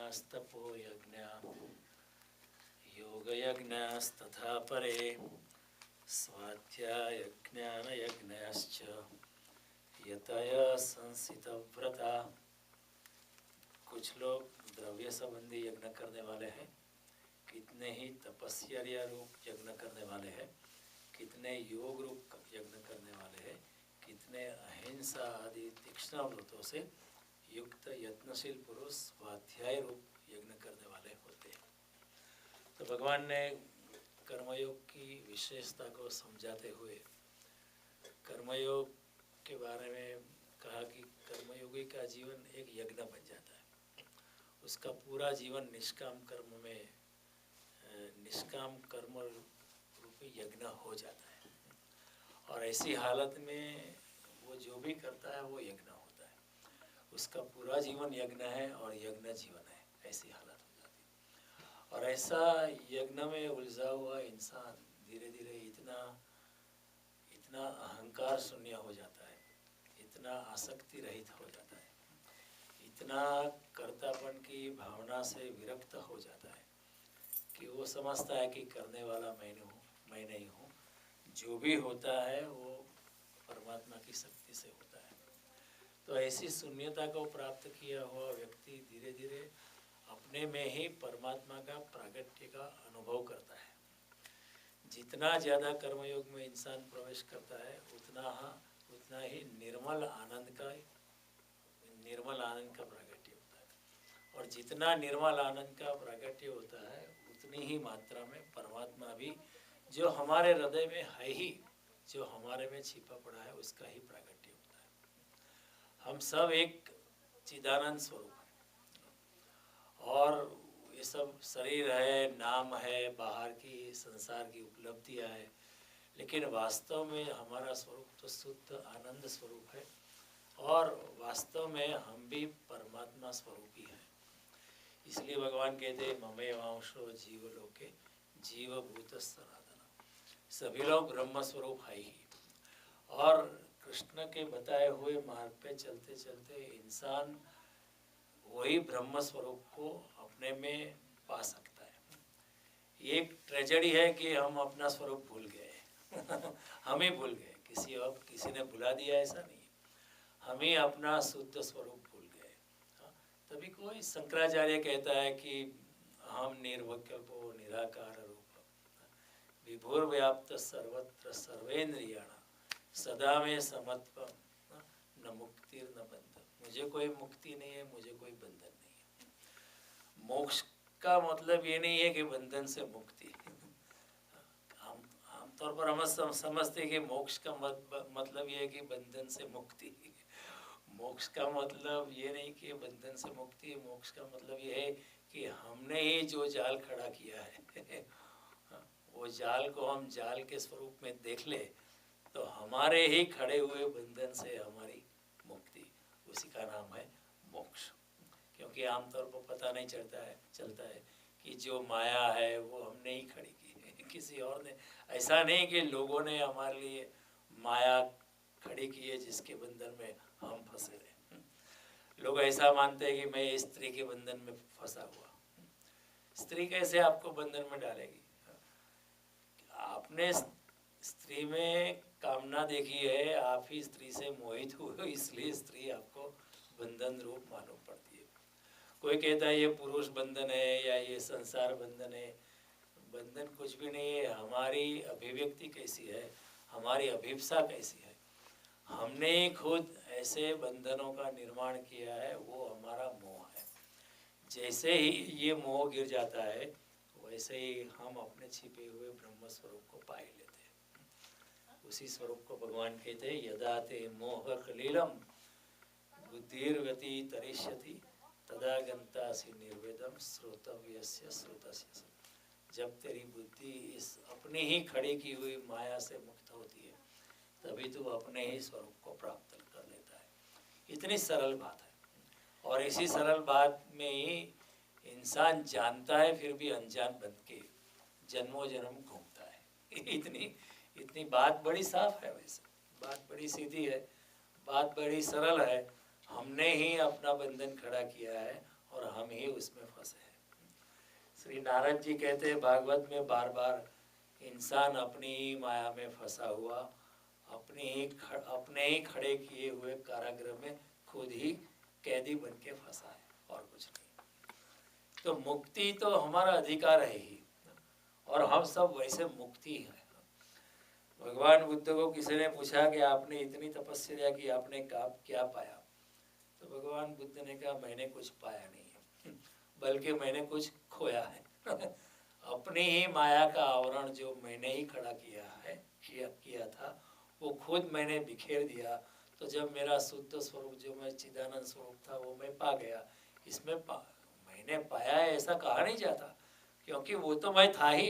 यज्ञास्तपो यज्ञा योगयज्ञास्तथा परे स्वाध्यायज्ञानयज्ञाश्च यतय संसितव्रता। कुछ लोग द्रव्य संबंधी यज्ञ करने वाले हैं, कितने ही तपस्या रूप यज्ञ करने वाले हैं, कितने योग रूप यज्ञ करने वाले हैं, कितने अहिंसा आदि तीक्ष्ण व्रतों से युक्त यत्नशील पुरुष स्वाध्याय रूप यज्ञ करने वाले होते हैं। तो भगवान ने कर्मयोग की विशेषता को समझाते हुए कर्मयोग के बारे में कहा कि कर्मयोगी का जीवन एक यज्ञ बन जाता है। उसका पूरा जीवन निष्काम कर्म में निष्काम कर्म रूपी यज्ञ हो जाता है और ऐसी हालत में वो जो भी करता है वो यज्ञ होता है। उसका पूरा जीवन यज्ञ है और यज्ञ जीवन है, ऐसी हालत हो जाती है। और ऐसा यज्ञ में उलझा हुआ इंसान धीरे धीरे इतना अहंकार शून्य हो जाता है, इतना आसक्ति रहित हो जाता है, इतना कर्तापन की भावना से विरक्त हो जाता है कि वो समझता है कि करने वाला मैं नहीं हूँ, जो भी होता है वो परमात्मा की शक्ति से होता है। तो ऐसी शून्यता को प्राप्त किया हुआ व्यक्ति धीरे धीरे अपने में ही परमात्मा का प्रागट्य का अनुभव करता है। जितना ज़्यादा कर्मयोग में इंसान प्रवेश करता है उतना ही निर्मल आनंद का प्रागट्य होता है। और जितना निर्मल आनंद का प्रागट्य होता है उतनी ही मात्रा में परमात्मा भी जो हमारे हृदय में है ही, जो हमारे में छिपा पड़ा है, उसका ही प्रागट्य होता है। हम सब एक चिदानंद स्वरूप हैं और ये सब शरीर है, नाम है, बाहर की संसार की उपलब्धियां है, लेकिन वास्तव में हमारा स्वरूप तो शुद्ध आनंद स्वरूप है और वास्तव में हम भी परमात्मा स्वरूप ही हैं। इसलिए भगवान कहते हैं ममेवांशो जीवलोके जीवभूत सनातन, सभी लोग ब्रह्म स्वरूप है ही। और कृष्ण के बताए हुए मार्ग पे चलते चलते इंसान वही ब्रह्म स्वरूप को अपने में पा सकता है। ये एक ट्रेजेडी है कि हम अपना स्वरूप भूल गए हम ही भूल गए, किसी ने भुला दिया ऐसा नहीं, हम ही अपना शुद्ध स्वरूप भूल गए। तभी कोई शंकराचार्य कहता है कि हम निर्विकल्पो निराकार रूप विभुर्व्याप्त सर्वत्र सर्वेन्द्रियाणां सदा में समत्वम न मुक्ति न बंधन। मुझे कोई मुक्ति नहीं है, मुझे कोई बंधन नहीं है। मोक्ष का मतलब ये नहीं है कि बंधन से मुक्ति। आमतौर पर हम समझते हैं कि मोक्ष का मतलब ये है कि बंधन से मुक्ति। मोक्ष का मतलब ये नहीं कि बंधन से मुक्ति, मोक्ष का मतलब ये है कि हमने ही जो जाल खड़ा किया है वो जाल को हम जाल के स्वरूप में देख ले तो हमारे ही खड़े हुए बंधन से हमारी मुक्ति, उसी का नाम है मोक्ष। क्योंकि आमतौर पर पता नहीं चलता है कि जो माया है वो हमने ही खड़ी की है, किसी और ने। ऐसा नहीं कि लोगों ने हमारे लिए माया खड़ी की है जिसके बंधन में हम फंसे रहे। लोग ऐसा मानते हैं कि मैं स्त्री के बंधन में फंसा हुआ। स्त्री कैसे आपको बंधन में डालेगी? आपने स्त्री में कामना देखी है, आप ही स्त्री से मोहित हुए, इसलिए स्त्री आपको बंधन रूप मालूम पड़ती है। कोई कहता है ये पुरुष बंधन है या ये संसार बंधन है। बंधन कुछ भी नहीं है। हमारी अभिव्यक्ति कैसी है, हमारी अभिप्सा कैसी है, हमने खुद ऐसे बंधनों का निर्माण किया है, वो हमारा मोह है। जैसे ही ये मोह गिर जाता है वैसे ही हम अपने छिपे हुए ब्रह्म स्वरूप को पा लेते हैं। उसी स्वरूप को भगवान कहते हैं यदा ते मोह कलीलम बुद्धिर्गति तरिष्यति तदा गंतासि निर्वेदम श्रोतव्यस्य श्रुतस्य। जब तेरी बुद्धि इस अपनी ही खड़ी की हुई माया से मुक्त होती है तभी तू अपने ही स्वरूप को प्राप्त कर लेता है। इतनी सरल बात है और इसी सरल बात में ही इंसान जानता है फिर भी अनजान बन के जन्मों जन्म घूमता है। इतनी बात बड़ी साफ है, वैसे बात बड़ी सीधी है, बात बड़ी सरल है। हमने ही अपना बंधन खड़ा किया है और हम ही उसमें फंसे हैं। श्री नारद जी कहते हैं भागवत में बार बार, इंसान अपनी ही माया में फंसा हुआ, अपने ही खड़े किए हुए कारागृह में खुद ही कैदी बन के फंसा है और कुछ नहीं। तो मुक्ति तो हमारा अधिकार है ही, और हम सब वैसे मुक्ति हैं। भगवान बुद्ध को किसी ने पूछा कि आपने इतनी तपस्या की, आपने क्या पाया? तो भगवान बुद्ध ने कहा, मैंने कुछ पाया नहीं है, बल्कि मैंने कुछ खोया है। अपनी ही माया का आवरण जो मैंने ही खड़ा किया था, वो खुद मैंने बिखेर दिया। तो जब मेरा शुद्ध स्वरूप, जो मैं चिदानंद स्वरूप था, वो मैं पा गया। इसमें मैंने पाया है ऐसा कहा नहीं जाता, क्योंकि वो तो मैं था ही।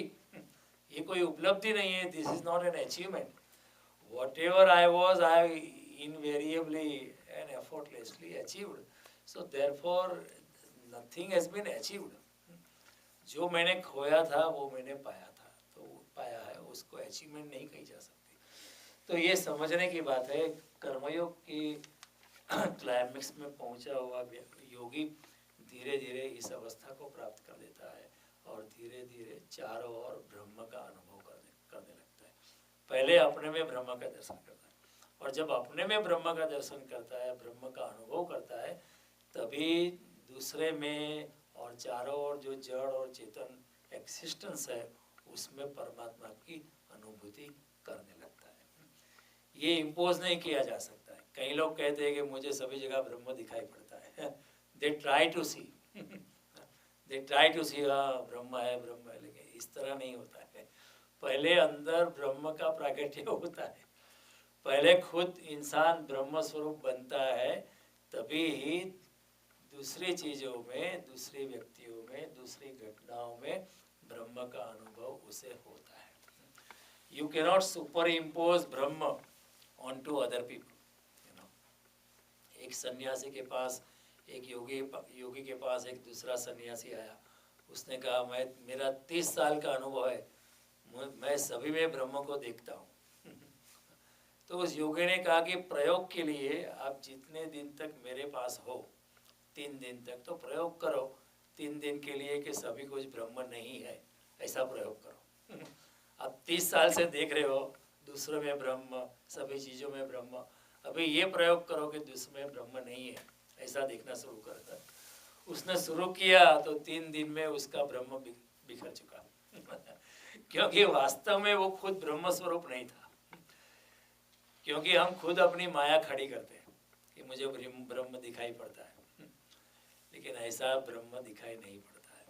ये कोई उपलब्धि नहीं है, this is not an achievement. What ever I was, I invariably and effortlessly achieved. So therefore nothing has been achieved. जो मैंने खोया था वो मैंने पाया था, तो पाया है, उसको अचीवमेंट नहीं कही जा सकती। तो ये समझने की बात है। कर्मयोग की क्लाइमेक्स में पहुंचा हुआ योगी धीरे धीरे इस अवस्था को प्राप्त कर देता है और धीरे धीरे चारों ओर ब्रह्म का अनुभव करने लगता है। पहले अपने में ब्रह्म का दर्शन करता है, और जब अपने में ब्रह्म का दर्शन करता है, ब्रह्म का अनुभव करता है, तभी दूसरे में और चारों ओर जो जड़ और चेतन एक्सिस्टेंस है, उसमें परमात्मा की अनुभूति करने लगता है। ये इम्पोज नहीं किया जा सकता है। कई लोग कहते हैं कि मुझे सभी जगह ब्रह्म दिखाई पड़ता है। दे ट्राई टू सी ब्रह्म है, लेकिन इस तरह नहीं होता है। पहले अंदर ब्रह्म का प्राकट्य होता है, पहले खुद इंसान ब्रह्म स्वरूप बनता है, तभी ही दूसरी चीजों में, दूसरी व्यक्तियों में, दूसरी घटनाओं में ब्रह्म का अनुभव उसे होता है। You cannot super impose Brahma on to other people. एक सन्यासी के पास, एक योगी के पास एक दूसरा सन्यासी आया। उसने कहा, मेरा 30 साल का अनुभव है, मैं सभी में ब्रह्म को देखता हूँ। तो उस योगी ने कहा कि प्रयोग के लिए आप जितने दिन तक मेरे पास हो, 3 दिन तक, तो प्रयोग करो 3 दिन के लिए कि सभी कुछ ब्रह्म नहीं है, ऐसा प्रयोग करो। आप 30 साल से देख रहे हो दूसरों में ब्रह्म, सभी चीज़ों में ब्रह्म, अभी ये प्रयोग करो कि दूसरे में ब्रह्म नहीं है, ऐसा देखना शुरू करता। उसने शुरू किया तो 3 दिन में उसका ब्रह्म बिखर चुका। क्योंकि वास्तव में वो खुद ब्रह्म स्वरूप नहीं था। क्योंकि हम खुद अपनी माया खड़ी करते हैं कि मुझे ब्रह्म दिखाई पड़ता है, लेकिन ऐसा ब्रह्म दिखाई नहीं पड़ता है।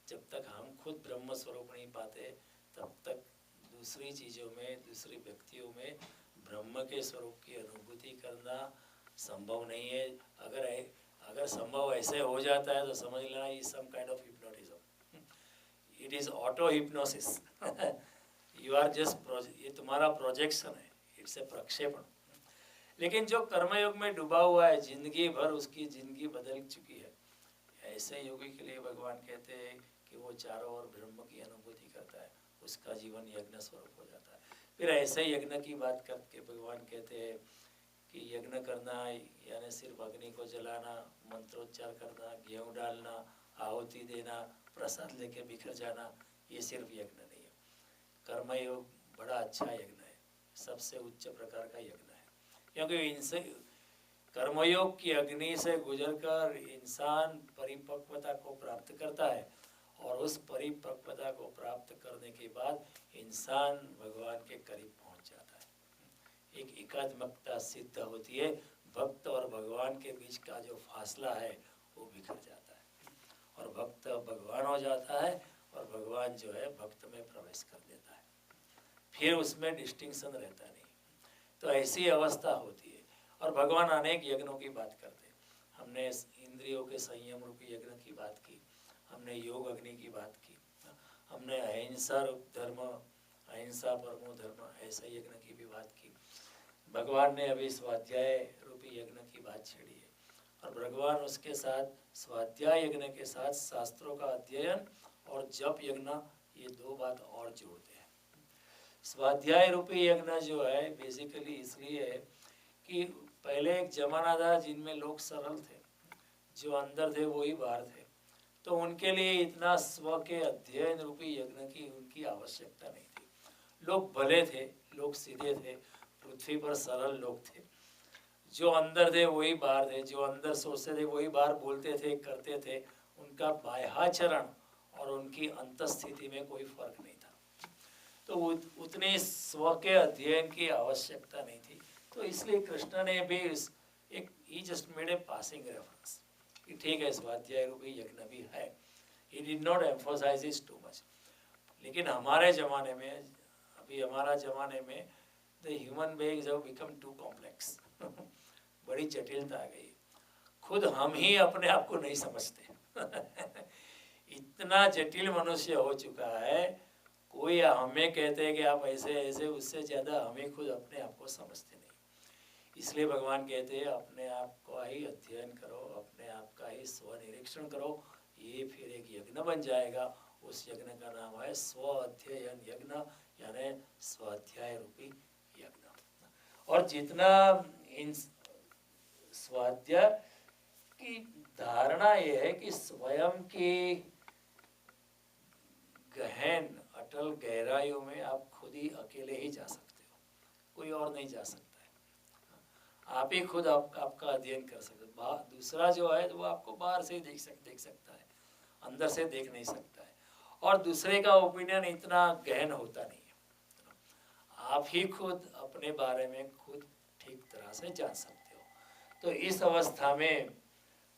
जब तक हम खुद ब्रह्म स्वरूप नहीं पाते, तब तक दूसरी चीज़ों में, दूसरी व्यक्तियों में ब्रह्म के स्वरूप की अनुभूति करना संभव नहीं है। अगर संभव ऐसे हो जाता है तो समझ लेना is some kind of hypnotism. It is auto hypnosis. You are just, ये तुम्हारा प्रोजेक्शन है, इट्स ए प्रक्षेपण। लेकिन जो कर्मयोग में डूबा हुआ है, जिंदगी भर उसकी जिंदगी बदल चुकी है, ऐसे योगी के लिए भगवान कहते हैं कि वो चारों ओर ब्रह्म की अनुभूति करता है, उसका जीवन यज्ञ स्वरूप हो जाता है। फिर ऐसे यज्ञ की बात करके भगवान कहते हैं कि यज्ञ करना यानी सिर्फ अग्नि को जलाना, मंत्रोच्चार करना, गेहूँ डालना, आहुति देना, प्रसाद लेके बिखर जाना, ये सिर्फ यज्ञ नहीं है। कर्मयोग बड़ा अच्छा यज्ञ है, सबसे उच्च प्रकार का यज्ञ है। क्योंकि इनसे कर्मयोग की अग्नि से गुजरकर इंसान परिपक्वता को प्राप्त करता है, और उस परिपक्वता को प्राप्त करने के बाद इंसान भगवान के करीब पहुंच जाता है। एक एकात्मकता सिद्ध होती है, भक्त और भगवान के बीच का जो फासला है वो बिखर जाता है, और भक्त भगवान हो जाता है, और भगवान जो है भक्त में प्रवेश कर देता है। फिर उसमें डिस्टिंक्शन रहता नहीं। तो ऐसी अवस्था होती है। और भगवान अनेक यज्ञों की बात करते हैं। हमने इंद्रियों के संयम रूपी यज्ञ की बात की, हमने योग अग्नि की बात की, हमने अहिंसा धर्म, अहिंसा परमो धर्म, ऐसे यज्ञ की भी बात की। भगवान ने अभी स्वाध्याय रूपी यज्ञ की बात छेड़ी है, और भगवान उसके साथ स्वाध्याय यज्ञ के साथ शास्त्रों का अध्ययन और जप यज्ञ, ये 2 बात और जोड़ते हैं। स्वाध्याय रूपी यज्ञ जो है बेसिकली इसलिए है कि पहले एक जमाना था जिनमें लोग सरल थे, जो अंदर थे वही बाहर थे, तो उनके लिए इतना स्व के अध्ययन रूपी यज्ञ की उनकी आवश्यकता नहीं थी। लोग भले थे, लोग सीधे थे, पृथ्वी पर सरल लोग थे। जो अंदर थे वही बाहर थे, जो अंदर सोचते थे वही बाहर बोलते थे, करते थे। उनका बाह्याचरण और उनकी अंतस्थिति में कोई फर्क नहीं था। तो उतनी स्व के अध्ययन की आवश्यकता नहीं थी। तो इसलिए कृष्ण ने भी एक ही just made a passing reference कि ठीक है, स्वाध्याय रूपी यज्ञ भी है। He did not emphasise it too much. लेकिन हमारे ज़माने में, अभी हमारा ज़माने में the human beings have become too complex. बड़ी जटिलता आ गई। खुद हम ही अपने आप को नहीं समझते। इतना जटिल मनुष्य हो चुका है, कोई हमें कहते हैं कि आप ऐसे ऐसे, उससे ज़्यादा हमें खुद अपने आप को समझते नहीं। इसलिए भगवान कहते हैं अपने आप का ही अध्ययन करो, अपने आप का ही स्वनिरीक्षण करो, ये फिर एक यज्ञ बन जाएगा। उस यज्ञ का नाम है स्व अध्ययन यज्ञ, यानी स्वाध्याय रूपी यज्ञ। और जितना इन स्वाध्याय की धारणा ये है कि स्वयं की गहन अटल गहराइयों में आप खुद ही अकेले ही जा सकते हो, कोई और नहीं जा सकता है। आप ही खुद आपका अध्ययन कर सकते हो। दूसरा जो है वो आपको बाहर से ही देख सकता है, अंदर से देख नहीं सकता है। और दूसरे का ओपिनियन इतना गहन होता नहीं है। आप ही खुद अपने बारे में खुद ठीक तरह से जान सकते हो। तो इस अवस्था में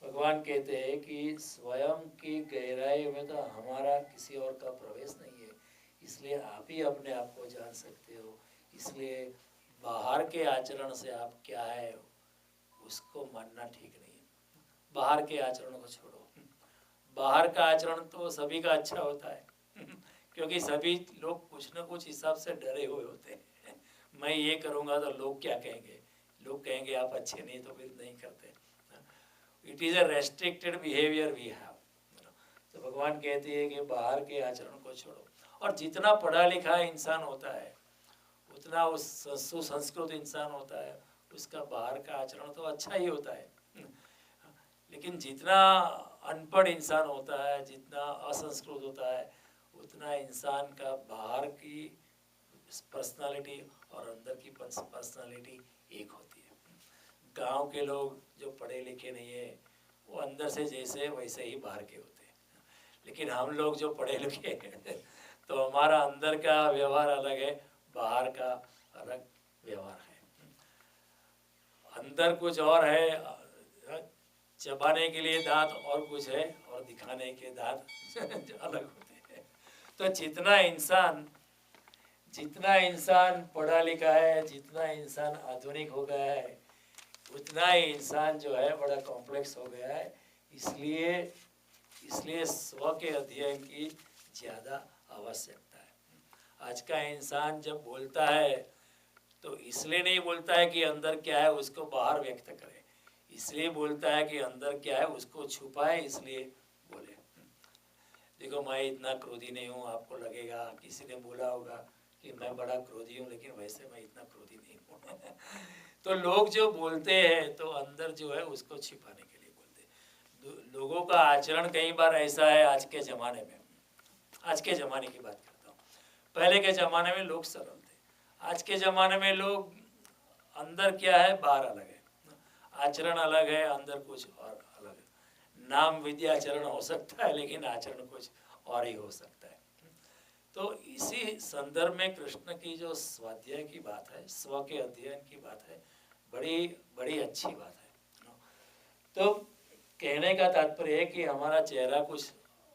भगवान कहते हैं कि स्वयं की गहराई में तो हमारा किसी और का प्रवेश नहीं है, इसलिए आप ही अपने आप को जान सकते हो। इसलिए बाहर के आचरण से आप क्या है उसको मानना ठीक नहीं है। बाहर के आचरण को छोड़ो। बाहर का आचरण तो सभी का अच्छा होता है क्योंकि सभी लोग कुछ न कुछ हिसाब से डरे हुए होते हैं। मैं ये करूँगा तो लोग क्या कहेंगे, लोग कहेंगे आप अच्छे नहीं, तो फिर नहीं करते। It is a restricted behaviour we have. तो भगवान कहते हैं कि बाहर के आचरण को छोड़ो। और जितना पढ़ा लिखा इंसान होता है, उतना उस सुसंस्कृत इंसान होता है, उसका बाहर का आचरण तो अच्छा ही होता है। लेकिन जितना अनपढ़ इंसान होता है, जितना असंस्कृत होता है, उतना इंसान का बाहर की पर्सनालिटी और अंदर की पर्सनालिटी एक होती है। गांव के लोग जो पढ़े लिखे नहीं है, वो अंदर से जैसे वैसे ही बाहर के होते हैं। लेकिन हम लोग जो पढ़े लिखे हैं तो हमारा अंदर का व्यवहार अलग है, बाहर का अलग व्यवहार है। अंदर कुछ और है, चबाने के लिए दांत और कुछ है, और दिखाने के दांत अलग होते हैं। तो जितना इंसान पढ़ा लिखा है, जितना इंसान आधुनिक हो गया है, उतना ही इंसान जो है बड़ा कॉम्प्लेक्स हो गया है। इसलिए स्व के अध्ययन की ज़्यादा आवश्यकता है। आज का इंसान जब बोलता है तो इसलिए नहीं बोलता है कि अंदर क्या है उसको बाहर व्यक्त करे, इसलिए बोलता है कि अंदर क्या है उसको छुपाए, इसलिए बोले। देखो मैं इतना क्रोधी नहीं हूँ, आपको लगेगा किसी ने बोला होगा कि मैं बड़ा क्रोधी हूँ, लेकिन वैसे मैं इतना क्रोधी नहीं हूँ। तो लोग जो बोलते हैं तो अंदर जो है उसको छिपाने के लिए बोलते हैं। लोगों का आचरण कई बार ऐसा है आज के ज़माने में, आज के ज़माने की बात करता हूँ, पहले के ज़माने में लोग सरल थे। आज के ज़माने में लोग अंदर क्या है बाहर अलग है, आचरण अलग है, अंदर कुछ और अलग है। नाम विद्याचरण हो सकता है लेकिन आचरण कुछ और ही हो सकता है। तो इसी संदर्भ में कृष्ण की जो स्वाध्याय की बात है, स्व के अध्ययन की बात है, बड़ी बड़ी अच्छी बात है। तो कहने का तात्पर्य है कि हमारा चेहरा कुछ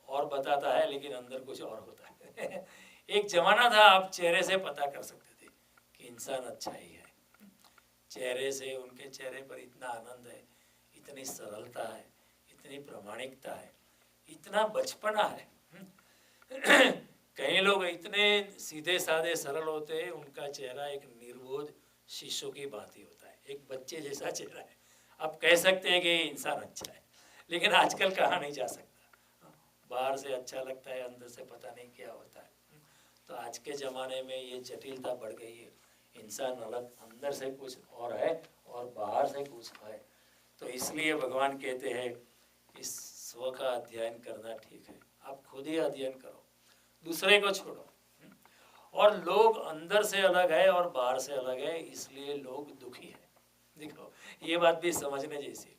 और बताता है लेकिन अंदर कुछ और होता है। एक जमाना था आप चेहरे से पता कर सकते थे कि इंसान अच्छा ही है। चेहरे से, उनके चेहरे पर इतना आनंद है, इतनी सरलता है, इतनी प्रामाणिकता है, इतना बचपना है। कई लोग इतने सीधे साधे सरल होते हैं, उनका चेहरा एक निर्बोध शिशु की भांति होता है, एक बच्चे जैसा चेहरा है। आप कह सकते हैं कि ये इंसान अच्छा है, लेकिन आजकल कहा नहीं जा सकता। बाहर से अच्छा लगता है, अंदर से पता नहीं क्या होता है। तो आज के ज़माने में ये जटिलता बढ़ गई है। इंसान अलग, अंदर से कुछ और है और बाहर से कुछ है। तो इसलिए भगवान कहते हैं इस स्व का अध्ययन करना ठीक है। आप खुद ही अध्ययन करो, दूसरे को छोड़ो। और लोग अंदर से अलग है और बाहर से अलग है, इसलिए लोग दुखी है। देखो ये बात भी समझने जैसी।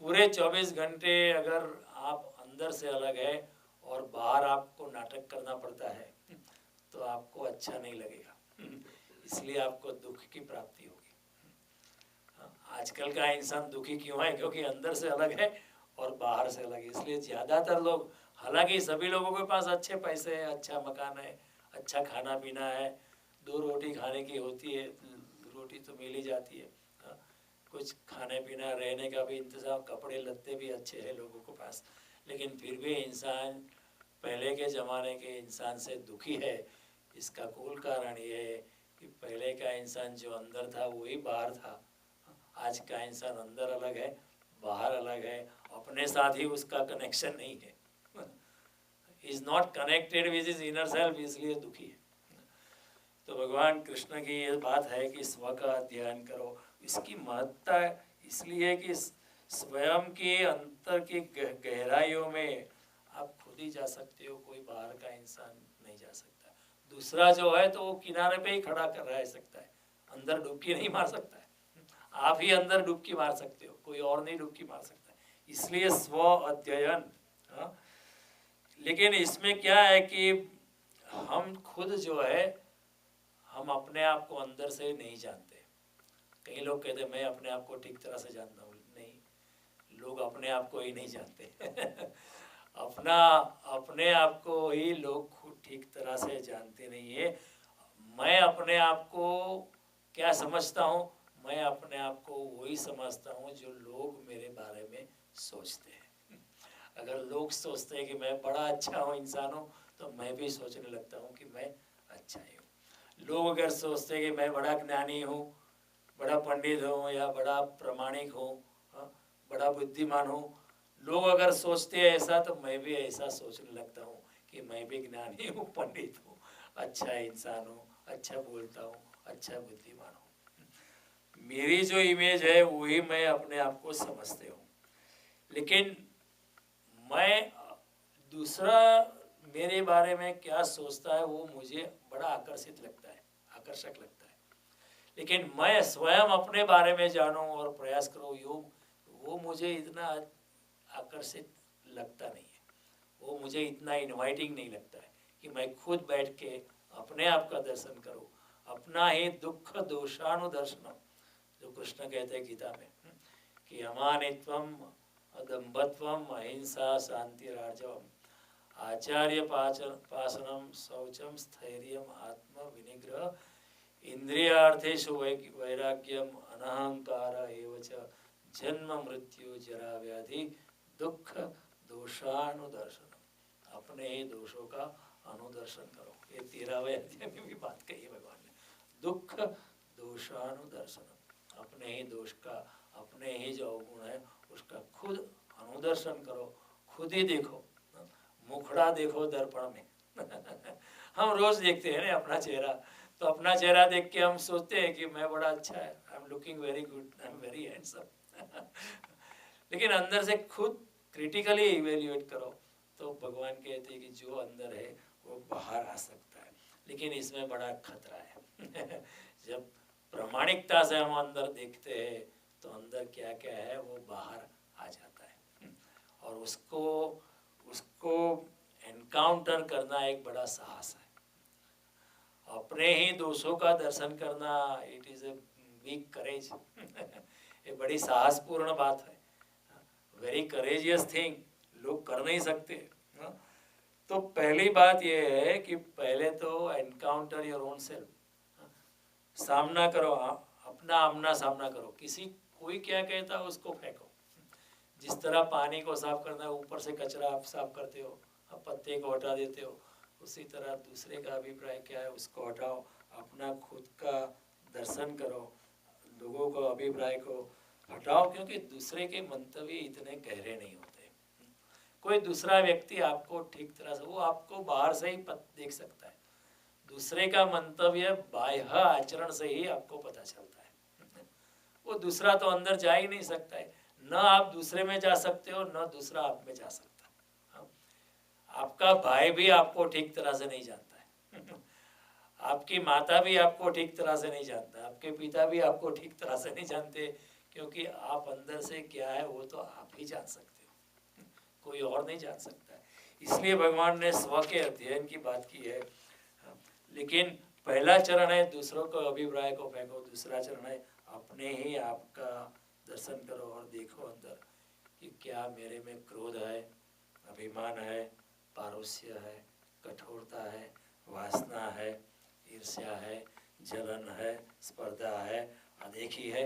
पूरे 24 घंटे अगर आप अंदर से अलग है और बाहर आपको नाटक करना पड़ता है तो आपको अच्छा नहीं लगेगा, इसलिए आपको दुख की प्राप्ति होगी। आजकल का इंसान दुखी क्यों है? क्योंकि अंदर से अलग है और बाहर से अलग है। इसलिए ज़्यादातर लोग, हालांकि सभी लोगों के पास अच्छे पैसे है, अच्छा मकान है, अच्छा खाना पीना है, 2 रोटी खाने की होती है, रोटी तो मिल ही जाती है, कुछ खाने पीना रहने का भी इंतज़ाम, कपड़े लत्ते भी अच्छे हैं लोगों के पास, लेकिन फिर भी इंसान पहले के ज़माने के इंसान से दुखी है। इसका मूल कारण ये है कि पहले का इंसान जो अंदर था वही बाहर था। आज का इंसान अंदर अलग है, बाहर अलग है, अपने साथ ही उसका कनेक्शन नहीं है, is not connected with his inner self, इसलिए दुखी है। तो भगवान कृष्ण की ये बात है कि स्व का अध्ययन करो। इसकी महत्ता इसलिए कि स्वयं के अंतर की गहराइयों में आप खुद ही जा सकते हो, कोई बाहर का इंसान नहीं जा सकता। दूसरा जो है तो वो किनारे पे ही खड़ा कर रह सकता है, अंदर डुबकी नहीं मार सकता है। आप ही अंदर डुबकी मार सकते हो, कोई और नहीं डुबकी मार सकता है। इसलिए स्व अध्ययन। लेकिन इसमें क्या है कि हम खुद जो है हम अपने आप को अंदर से नहीं जानते। कई लोग कहते हैं मैं अपने आप को ठीक तरह से जानता हूँ, नहीं, लोग अपने आप को ही नहीं जानते अपने आप को ही लोग खुद ठीक तरह से जानते नहीं है। मैं अपने आप को क्या समझता हूँ? मैं अपने आप को वही समझता हूँ जो लोग मेरे बारे में सोचते हैं। अगर लोग सोचते हैं कि मैं बड़ा अच्छा हूँ इंसान हूँ, तो मैं भी सोचने लगता हूँ कि मैं अच्छा ही हूँ। लोग अगर सोचते हैं कि मैं बड़ा ज्ञानी हूँ, बड़ा पंडित हूँ या बड़ा प्रामाणिक हूँ, बड़ा बुद्धिमान हूँ, लोग अगर सोचते हैं ऐसा, तो मैं भी ऐसा सोचने लगता हूँ कि मैं भी ज्ञानी हूँ, पंडित हूँ, अच्छा इंसान हूँ, अच्छा बोलता हूँ, अच्छा बुद्धिमान हूँ। मेरी जो इमेज है वही मैं अपने आप को समझते हूँ। लेकिन मैं दूसरा मेरे बारे में क्या सोचता है वो मुझे बड़ा आकर्षक लगता है। लेकिन मैं स्वयं अपने बारे में जानूं और प्रयास करूं, वो मुझे इतना आकर्षित लगता नहीं है, वो मुझे इतना इनवाइटिंग नहीं लगता है कि मैं खुद बैठ के अपने आप का दर्शन करूं, अपना ही दुख दोषानुदर्शनम, जो कृष्ण कहते हैं गीता में कि अमानित्वम अदम्भत्वम अहिंसा शांतिरार्जवम आचार्य पासनम शौचम स्थैर्यम आत्म विनिग्रह इंद्रियार्थेषु वैराग्यम अनहंकार एव च जन्म मृत्यु जरा व्याधि दुख दोषानुदर्शन। अपने ही दोषों का अनुदर्शन करो। ये 13वें अध्याय में भी बात कही है भगवान ने, दुख दोषानुदर्शन। अपने ही दोष का, अपने ही जो अवगुण है उसका खुद अनुदर्शन करो, खुद ही देखो, मुखड़ा देखो दर्पण में हम रोज देखते हैं ना अपना चेहरा, तो अपना चेहरा देख के हम सोचते हैं कि मैं बड़ा अच्छा है, I am looking very good, I am very handsome लेकिन अंदर से खुद क्रिटिकली इवेल्युएट करो तो भगवान कहते हैं कि जो अंदर है वो बाहर आ सकता है। लेकिन इसमें बड़ा खतरा है जब प्रामाणिकता से हम अंदर देखते हैं तो अंदर क्या क्या है वो बाहर आ जाता है, और उसको एनकाउंटर करना एक बड़ा साहस है। अपने ही दोषों का दर्शन करना, इट इज ए बिग करेज ये बड़ी साहसपूर्ण बात है, वेरी करेजियस थिंग, लोग कर नहीं सकते। तो पहली बात यह है कि पहले तो एनकाउंटर योर ओन सेल्फ, सामना करो, अपना आमना सामना करो। कोई क्या कहता है उसको फेंको। जिस तरह पानी को साफ करना है, ऊपर से कचरा आप साफ करते हो, आप पत्ते को हटा देते हो, उसी तरह दूसरे का अभिप्राय क्या है उसको हटाओ, अपना खुद का दर्शन करो, लोगों को अभिप्राय को हटाओ, क्योंकि दूसरे के मंतव्य इतने गहरे नहीं होते। कोई दूसरा व्यक्ति आपको ठीक तरह से, वो आपको बाहर से ही देख सकता है, दूसरे का मंतव्य बाह्य आचरण से ही आपको पता चलता है वो दूसरा तो अंदर जा ही नहीं सकता है, न आप दूसरे में जा सकते हो, न दूसरा आप में जा सकता है। हाँ? आपका भाई भी आपको ठीक तरह से नहीं जानता है आपकी माता भी आपको ठीक तरह से नहीं जानता, आपके पिता भी आपको ठीक तरह से नहीं जानते, क्योंकि आप अंदर से क्या है वो तो आप ही जान सकते हो, कोई और नहीं जान सकता है। इसलिए भगवान ने स्व के अध्ययन की बात की है। लेकिन पहला चरण है दूसरों को अभिप्राय को फेंको, दूसरा चरण है अपने ही आपका दर्शन करो और देखो अंदर कि क्या मेरे में क्रोध है, अभिमान है, पारुष्य है, कठोरता है, वासना है, ईर्ष्या है, जलन है, स्पर्धा है, अदेखी है।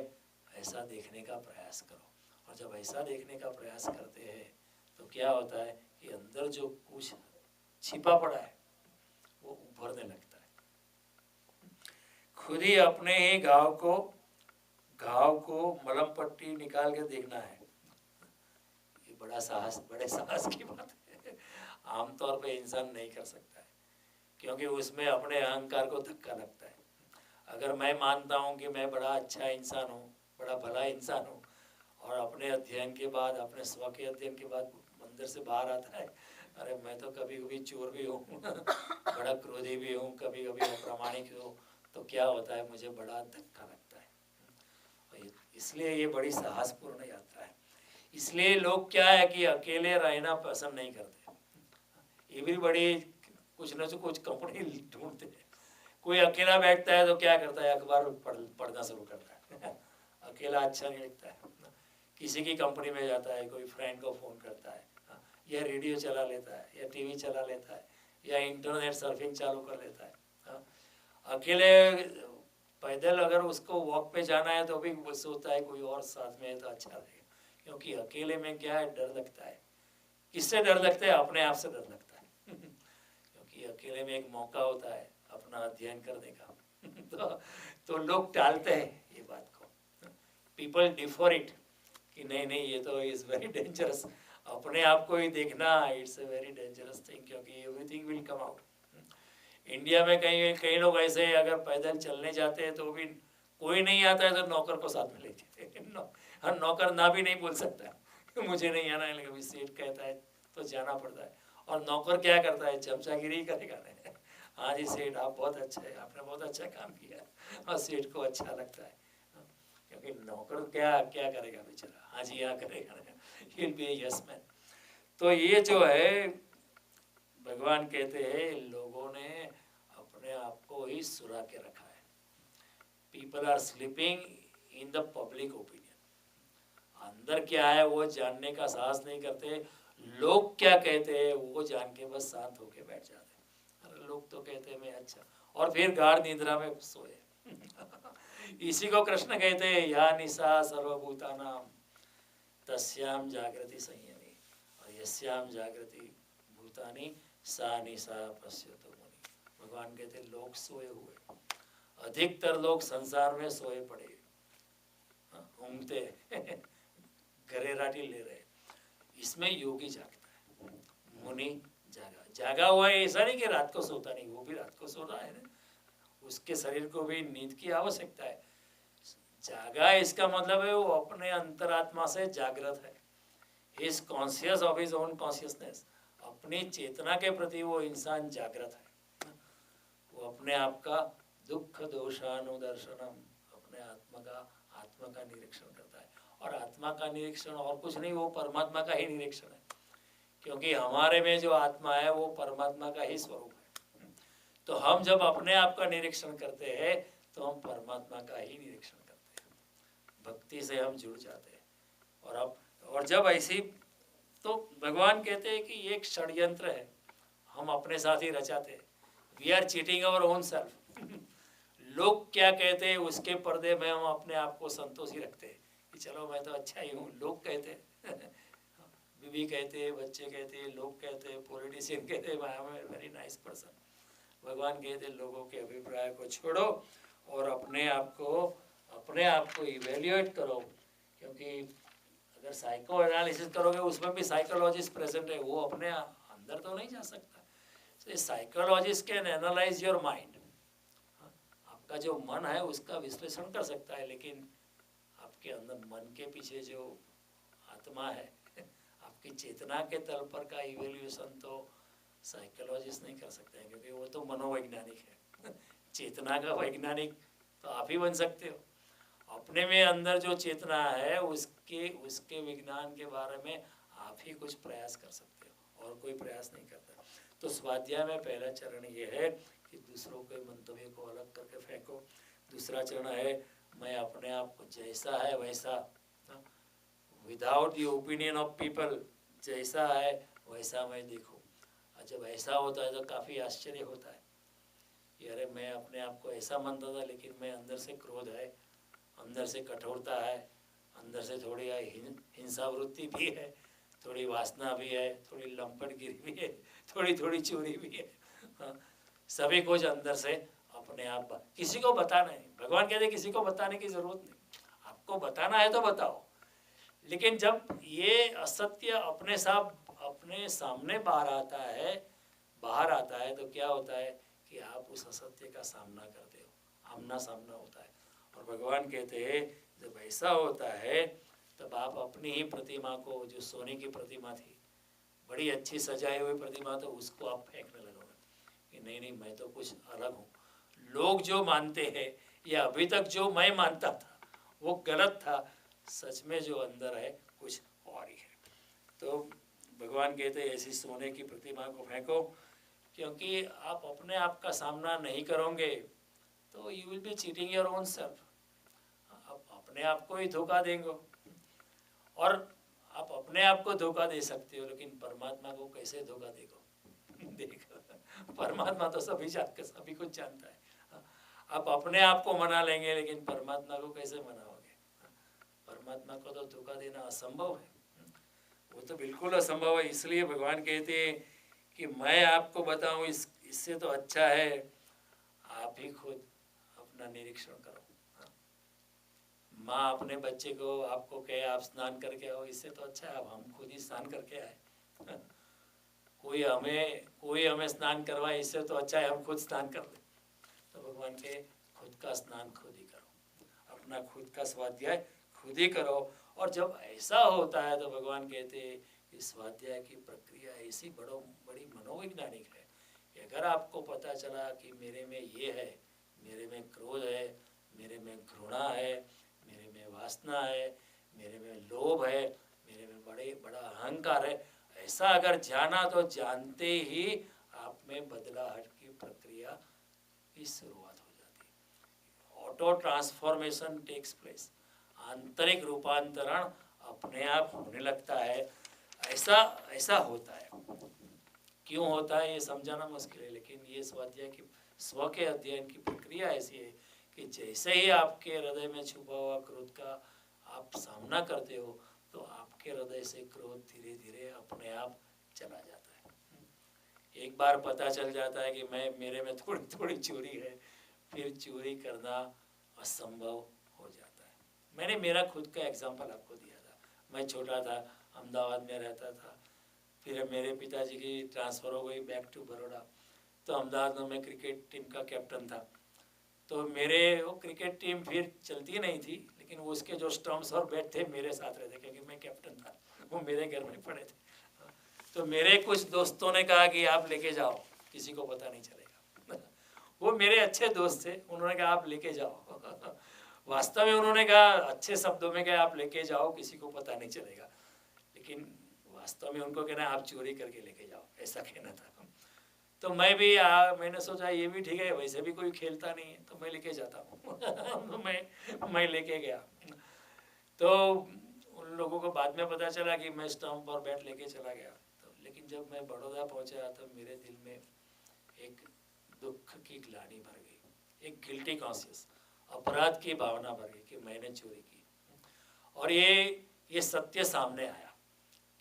ऐसा देखने का प्रयास करो। और जब ऐसा देखने का प्रयास करते हैं तो क्या होता है कि अंदर जो कुछ छिपा पड़ा है वो उभरने लगता है। खुद ही अपने ही घाव को मलम पट्टी निकाल के देखना है। ये बड़े साहस की बात है। आमतौर पे इंसान नहीं कर सकता है, क्योंकि उसमें अपने अहंकार को धक्का लगता है। अगर मैं मानता हूँ कि मैं बड़ा अच्छा इंसान हूँ, बड़ा भला इंसान हूँ, और अपने अध्ययन के बाद, अपने स्व के अध्ययन के बाद अंदर से बाहर आता है, अरे मैं तो कभी कभी चोर भी हूँ बड़ा क्रोधी भी हूँ, कभी कभी अप्रामाणिक हूँ, तो क्या होता है मुझे बड़ा धक्का लगता है। इसलिए ये बड़ी साहसपूर्ण यात्रा है। इसलिए लोग क्या है कि अकेले रहना पसंद नहीं करते। ये भी बड़ी कुछ न कुछ कंपनी ढूंढते हैं। कोई अकेला बैठता है तो क्या करता है, अखबार पढ़ना शुरू करता है अकेला अच्छा नहीं लगता है। किसी की कंपनी में जाता है, कोई फ्रेंड को फ़ोन करता है, या रेडियो चला लेता है, या टीवी चला लेता है, या इंटरनेट सर्फिंग चालू कर लेता है। अकेले पैदल अगर उसको वॉक पे जाना है तो भी वो सोचता है कोई और साथ में है तो अच्छा रहेगा, क्योंकि अकेले में क्या है, डर लगता है। किससे डर लगता है? अपने आप से डर लगता है क्योंकि अकेले में एक मौका होता है अपना अध्ययन करने का तो लोग टालते हैं ये बात को। पीपल डिफर इट कि नहीं ये तो इज़ वेरी डेंजरस। अपने आप को ही देखना it's a very dangerous thing, क्योंकि everything will come out. India में कई लोग ऐसे अगर पैदल चलने जाते हैं तो भी कोई नहीं आता है तो नौकर को साथ में लेते हैं। नौकर ना भी नहीं बोल सकता मुझे नहीं आना है, लेकिन सेठ कहता है तो जाना पड़ता है। और नौकर क्या करता है, चमचागिरी करेगा नहीं हाँ जी सेठ आप बहुत अच्छा है, आपने बहुत अच्छा काम किया, और सेठ को अच्छा लगता है, क्योंकि नौकर क्या क्या करेगा बेचारा, हाँ जी यहाँ करेगा, he'll be a yes man। तो ये जो है भगवान कहते हैं लोगों ने अपने आप को ही सुरा के रखा है। People are sleeping in the public opinion. अंदर क्या है वो जानने का साहस नहीं करते। लोग क्या कहते हैं वो जान के बस शांत होके बैठ जाते हैं। अरे लोग तो कहते हैं मैं अच्छा, और फिर गाढ़ निद्रा में सोए इसी को कृष्ण कहते हैं या निशा सर्वभूतानां तस्याम जागृति संयमी और यस्याम जागृति भूतानि सा निशा पश्यतो मुनि। भगवान कहते लोग सोए हुए, अधिकतर लोग संसार में सोए पड़े घूमते घरेराटी ले रहे। इसमें योगी जागता है, मुनि जागा हुआ है। ऐसा नहीं कि रात को सोता नहीं, वो भी रात को सो रहा है ना, उसके शरीर को भी नींद की आवश्यकता है। जागा इसका मतलब है वो अपने अंतरात्मा से जागृत है। He is conscious of his own consciousness. अपनी चेतना के प्रति वो इंसान जागृत है। वो अपने आप का दुख दोषानुदर्शनम, अपने आत्मा का निरीक्षण करता है। और आत्मा का निरीक्षण और कुछ नहीं, वो परमात्मा का ही निरीक्षण है, क्योंकि हमारे में जो आत्मा है वो परमात्मा का ही स्वरूप है। तो हम जब अपने आप का निरीक्षण करते हैं तो हम परमात्मा का ही निरीक्षण करते हैं, भक्ति से हम जुड़ जाते हैं। और जब ऐसी, तो भगवान कहते हैं कि ये एक षड्यंत्र है, हम अपने साथ ही रचाते हैं। We are cheating our own self. लोग क्या कहते हैं उसके पर्दे में हम अपने आप को संतोषी रखते हैं कि चलो मैं तो अच्छा ही हूँ। लोग कहते हैं बीवी कहते हैं, बच्चे कहते हैं, लोग कहते हैं, पॉलिटिशियन कहते हैं I am very nice person. भगवान कहते हैं लोगों के अभिप्राय को छोड़ो और अपने आप को इवेल्युएट करो, क्योंकि अगर साइको एनालिसिस करोगे उसमें भी साइकोलॉजिस्ट प्रेजेंट है, वो अपने अंदर तो नहीं जा सकता। so, psychologist can analyse your mind. आपका जो मन है उसका विश्लेषण कर सकता है, लेकिन आपके अंदर मन के पीछे जो आत्मा है। आपकी चेतना के तल पर का इवेल्युएशन तो साइकोलॉजिस्ट नहीं कर सकते हैं, क्योंकि वो तो मनोवैज्ञानिक है। चेतना का वैज्ञानिक तो आप ही बन सकते हो। अपने में अंदर जो चेतना है उसके उसके विज्ञान के बारे में आप ही कुछ प्रयास कर सकते हो, और कोई प्रयास नहीं करता। तो स्वाध्याय में पहला चरण ये है कि दूसरों के मंतव्य को अलग करके फेंको। दूसरा चरण है मैं अपने आप को जैसा है वैसा, without the opinion of people, जैसा है वैसा मैं देखूं। और जब ऐसा होता है तो काफ़ी आश्चर्य होता है कि अरे मैं अपने आप को ऐसा मानता था, लेकिन मैं अंदर से क्रोध है, अंदर से कठोरता है, अंदर से थोड़ी हिंसा वृत्ति भी है, थोड़ी वासना भी है, थोड़ी लंपटगिरी भी है, थोड़ी थोड़ी चोरी भी है। हाँ, सभी कुछ अंदर से अपने आप किसी को बताना नहीं। भगवान कहते किसी को बताने की जरूरत नहीं, आपको बताना है तो बताओ। लेकिन जब ये असत्य अपने सामने बाहर आता है तो क्या होता है कि आप उस असत्य का सामना करते हो, आमना सामना होता है। और भगवान कहते हैं जब ऐसा होता है तब आप अपनी ही प्रतिमा को, जो सोने की प्रतिमा थी, बड़ी अच्छी सजाई हुई प्रतिमा, तो उसको आप फेंकने लगोगे कि नहीं नहीं मैं तो कुछ अलग हूँ। लोग जो मानते हैं या अभी तक जो मैं मानता था वो गलत था, सच में जो अंदर है कुछ और ही है। तो भगवान कहते हैं ऐसी सोने की प्रतिमा को फेंको, क्योंकि आप अपने आप का सामना नहीं करोगे तो you will be cheating your own self. आप अपने आप को ही धोखा देंगे, और आप अपने आप को धोखा दे सकते हो, लेकिन परमात्मा को कैसे धोखा देगा? देखो परमात्मा तो सभी कुछ जानता है। आप अपने आप को मना लेंगे, लेकिन परमात्मा को कैसे मनाओगे? परमात्मा को तो धोखा देना असंभव है, वो तो बिल्कुल असंभव है। इसलिए भगवान कहते हैं कि मैं आपको बताऊं, इससे तो अच्छा है आप ही खुद अपना निरीक्षण करो। माँ अपने बच्चे को आपको कहे आप स्नान करके आओ, इससे तो अच्छा है अब हम खुद ही स्नान करके आए। कोई हमें स्नान करवाए, इससे तो अच्छा है हम खुद स्नान कर लें। तो भगवान के खुद का स्नान खुद ही करो, अपना खुद का स्वाध्याय खुद ही करो। और जब ऐसा होता है तो भगवान कहते हैं कि स्वाध्याय की प्रक्रिया ऐसी बड़ी मनोवैज्ञानिक है कि अगर आपको पता चला कि मेरे में ये है, मेरे में क्रोध है, मेरे में घृणा है, मेरे में वासना है, मेरे में लोभ है, मेरे में बड़ा अहंकार है, ऐसा अगर जाना तो जानते ही आप में बदलाहट की प्रक्रिया की शुरुआत हो जाती है। ऑटो ट्रांसफॉर्मेशन टेक्स प्लेस, आंतरिक रूपांतरण अपने आप होने लगता है। ऐसा होता है। क्यों होता है ये समझाना मुश्किल है, लेकिन ये स्वाध्याय की स्व के अध्ययन की प्रक्रिया ऐसी है कि जैसे ही आपके हृदय में छुपा हुआ क्रोध का आप सामना करते हो तो आपके हृदय से क्रोध धीरे धीरे अपने आप चला जाता है। एक बार पता चल जाता है कि मेरे में थोड़ी थोड़ी चोरी है, फिर चोरी करना असंभव हो जाता है। मैंने मेरा खुद का एग्जाम्पल आपको दिया था। मैं छोटा था, अहमदाबाद में रहता था, फिर मेरे पिताजी की ट्रांसफ़र हो गई बैक टू बड़ौदा, तो अहमदाबाद में मैं क्रिकेट टीम का कैप्टन था। तो मेरे वो क्रिकेट टीम फिर चलती नहीं थी, लेकिन वो उसके जो स्टम्प्स और बैट थे मेरे साथ रहते, क्योंकि मैं कैप्टन था, वो मेरे घर में पड़े थे। तो मेरे कुछ दोस्तों ने कहा कि आप लेके जाओ, किसी को पता नहीं चलेगा। वो मेरे अच्छे दोस्त थे, उन्होंने कहा आप लेके जाओ। वास्तव में उन्होंने कहा अच्छे शब्दों में कहा आप लेके जाओ, किसी को पता नहीं चलेगा, लेकिन वास्तव में उनको कहना आप चोरी करके लेके जाओ, ऐसा कहना था। तो मैंने सोचा ये भी ठीक है, वैसे भी कोई खेलता नहीं है तो मैं लेके जाता हूँ। मैं लेके गया। तो उन लोगों को बाद में पता चला कि मैं स्टंप और बैट लेके चला गया। तो लेकिन जब मैं बड़ौदा पहुंचा तो मेरे दिल में एक दुख की ग्लानि भर गई, एक गिल्टी कॉन्शियस, अपराध की भावना भर गई कि मैंने चोरी की। और ये सत्य सामने आया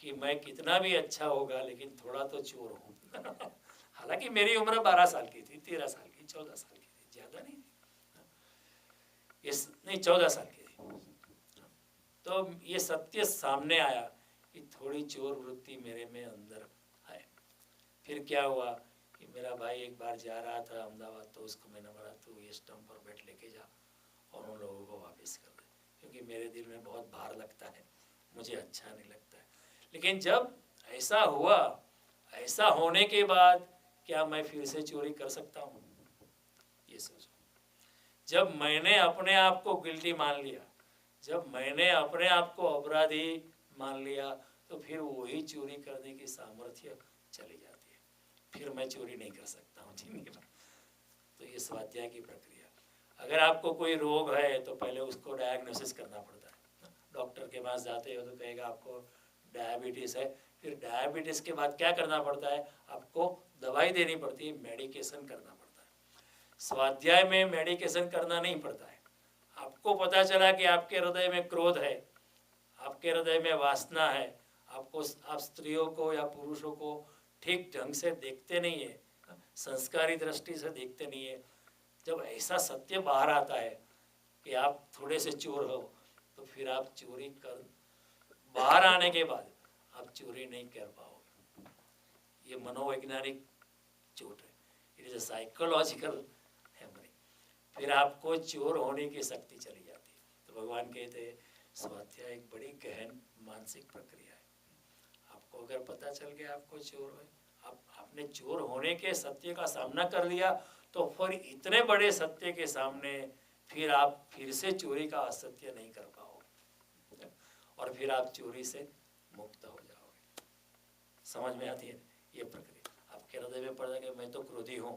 कि मैं कितना भी अच्छा होगा लेकिन थोड़ा तो चोर हूँ। हालांकि मेरी उम्र 12 साल की थी, 13 साल की, 14 साल की थी, ज़्यादा नहीं थी, नहीं 14 साल की थी। तो ये सत्य सामने आया कि थोड़ी चोर वृत्ति मेरे में अंदर है। फिर क्या हुआ कि मेरा भाई एक बार जा रहा था अहमदाबाद, तो उसको मैंने बोला तू ये स्टंप और बैट लेके जा और उन लोगों को वापस कर दे, क्योंकि मेरे दिल में बहुत भार लगता है, मुझे अच्छा नहीं लगता है। लेकिन जब ऐसा हुआ, ऐसा होने के बाद क्या मैं फिर से चोरी कर सकता हूँ? ये सोचो। जब मैंने अपने आप को गिल्टी मान लिया, जब मैंने अपने आप को अपराधी मान लिया, तो फिर वही चोरी करने की सामर्थ्य चली जाती है। फिर मैं चोरी नहीं कर सकता हूँ जिंदगी भर। तो ये स्वाध्याय की प्रक्रिया। अगर आपको कोई रोग है तो पहले उसको डायग्नोसिस करना पड़ता है। डॉक्टर के पास जाते हो तो कहेगा आपको डायबिटीज़ है। फिर डायबिटीज़ के बाद क्या करना पड़ता है? आपको दवाई देनी पड़ती है, मेडिकेशन करना पड़ता है। स्वाध्याय में मेडिकेशन करना नहीं पड़ता है। आपको पता चला कि आपके हृदय में क्रोध है, आपके हृदय में वासना है, आप स्त्रियों को या पुरुषों को ठीक ढंग से देखते नहीं है, संस्कारी दृष्टि से देखते नहीं है। जब ऐसा सत्य बाहर आता है कि आप थोड़े से चोर हो, तो फिर आप चोरी कर, बाहर आने के बाद आप चोरी नहीं कर पाओगे। ये मनोवैज्ञानिक चोट है, it is a psychological hammering. फिर आपको चोर होने की शक्ति चली जाती है। तो भगवान कहते हैं स्वाध्याय एक बड़ी गहन मानसिक प्रक्रिया है। आपको अगर पता चल गया आपको चोर है, आपने चोर होने के सत्य का सामना कर लिया, तो फिर इतने बड़े सत्य के सामने फिर आप फिर से चोरी का असत्य नहीं कर पाओगे और फिर आप चोरी से मुक्त हो जाओगे। समझ में आती है ये प्रक्रिया? आपके हृदय में पड़ जाएगा मैं तो क्रोधी हूँ।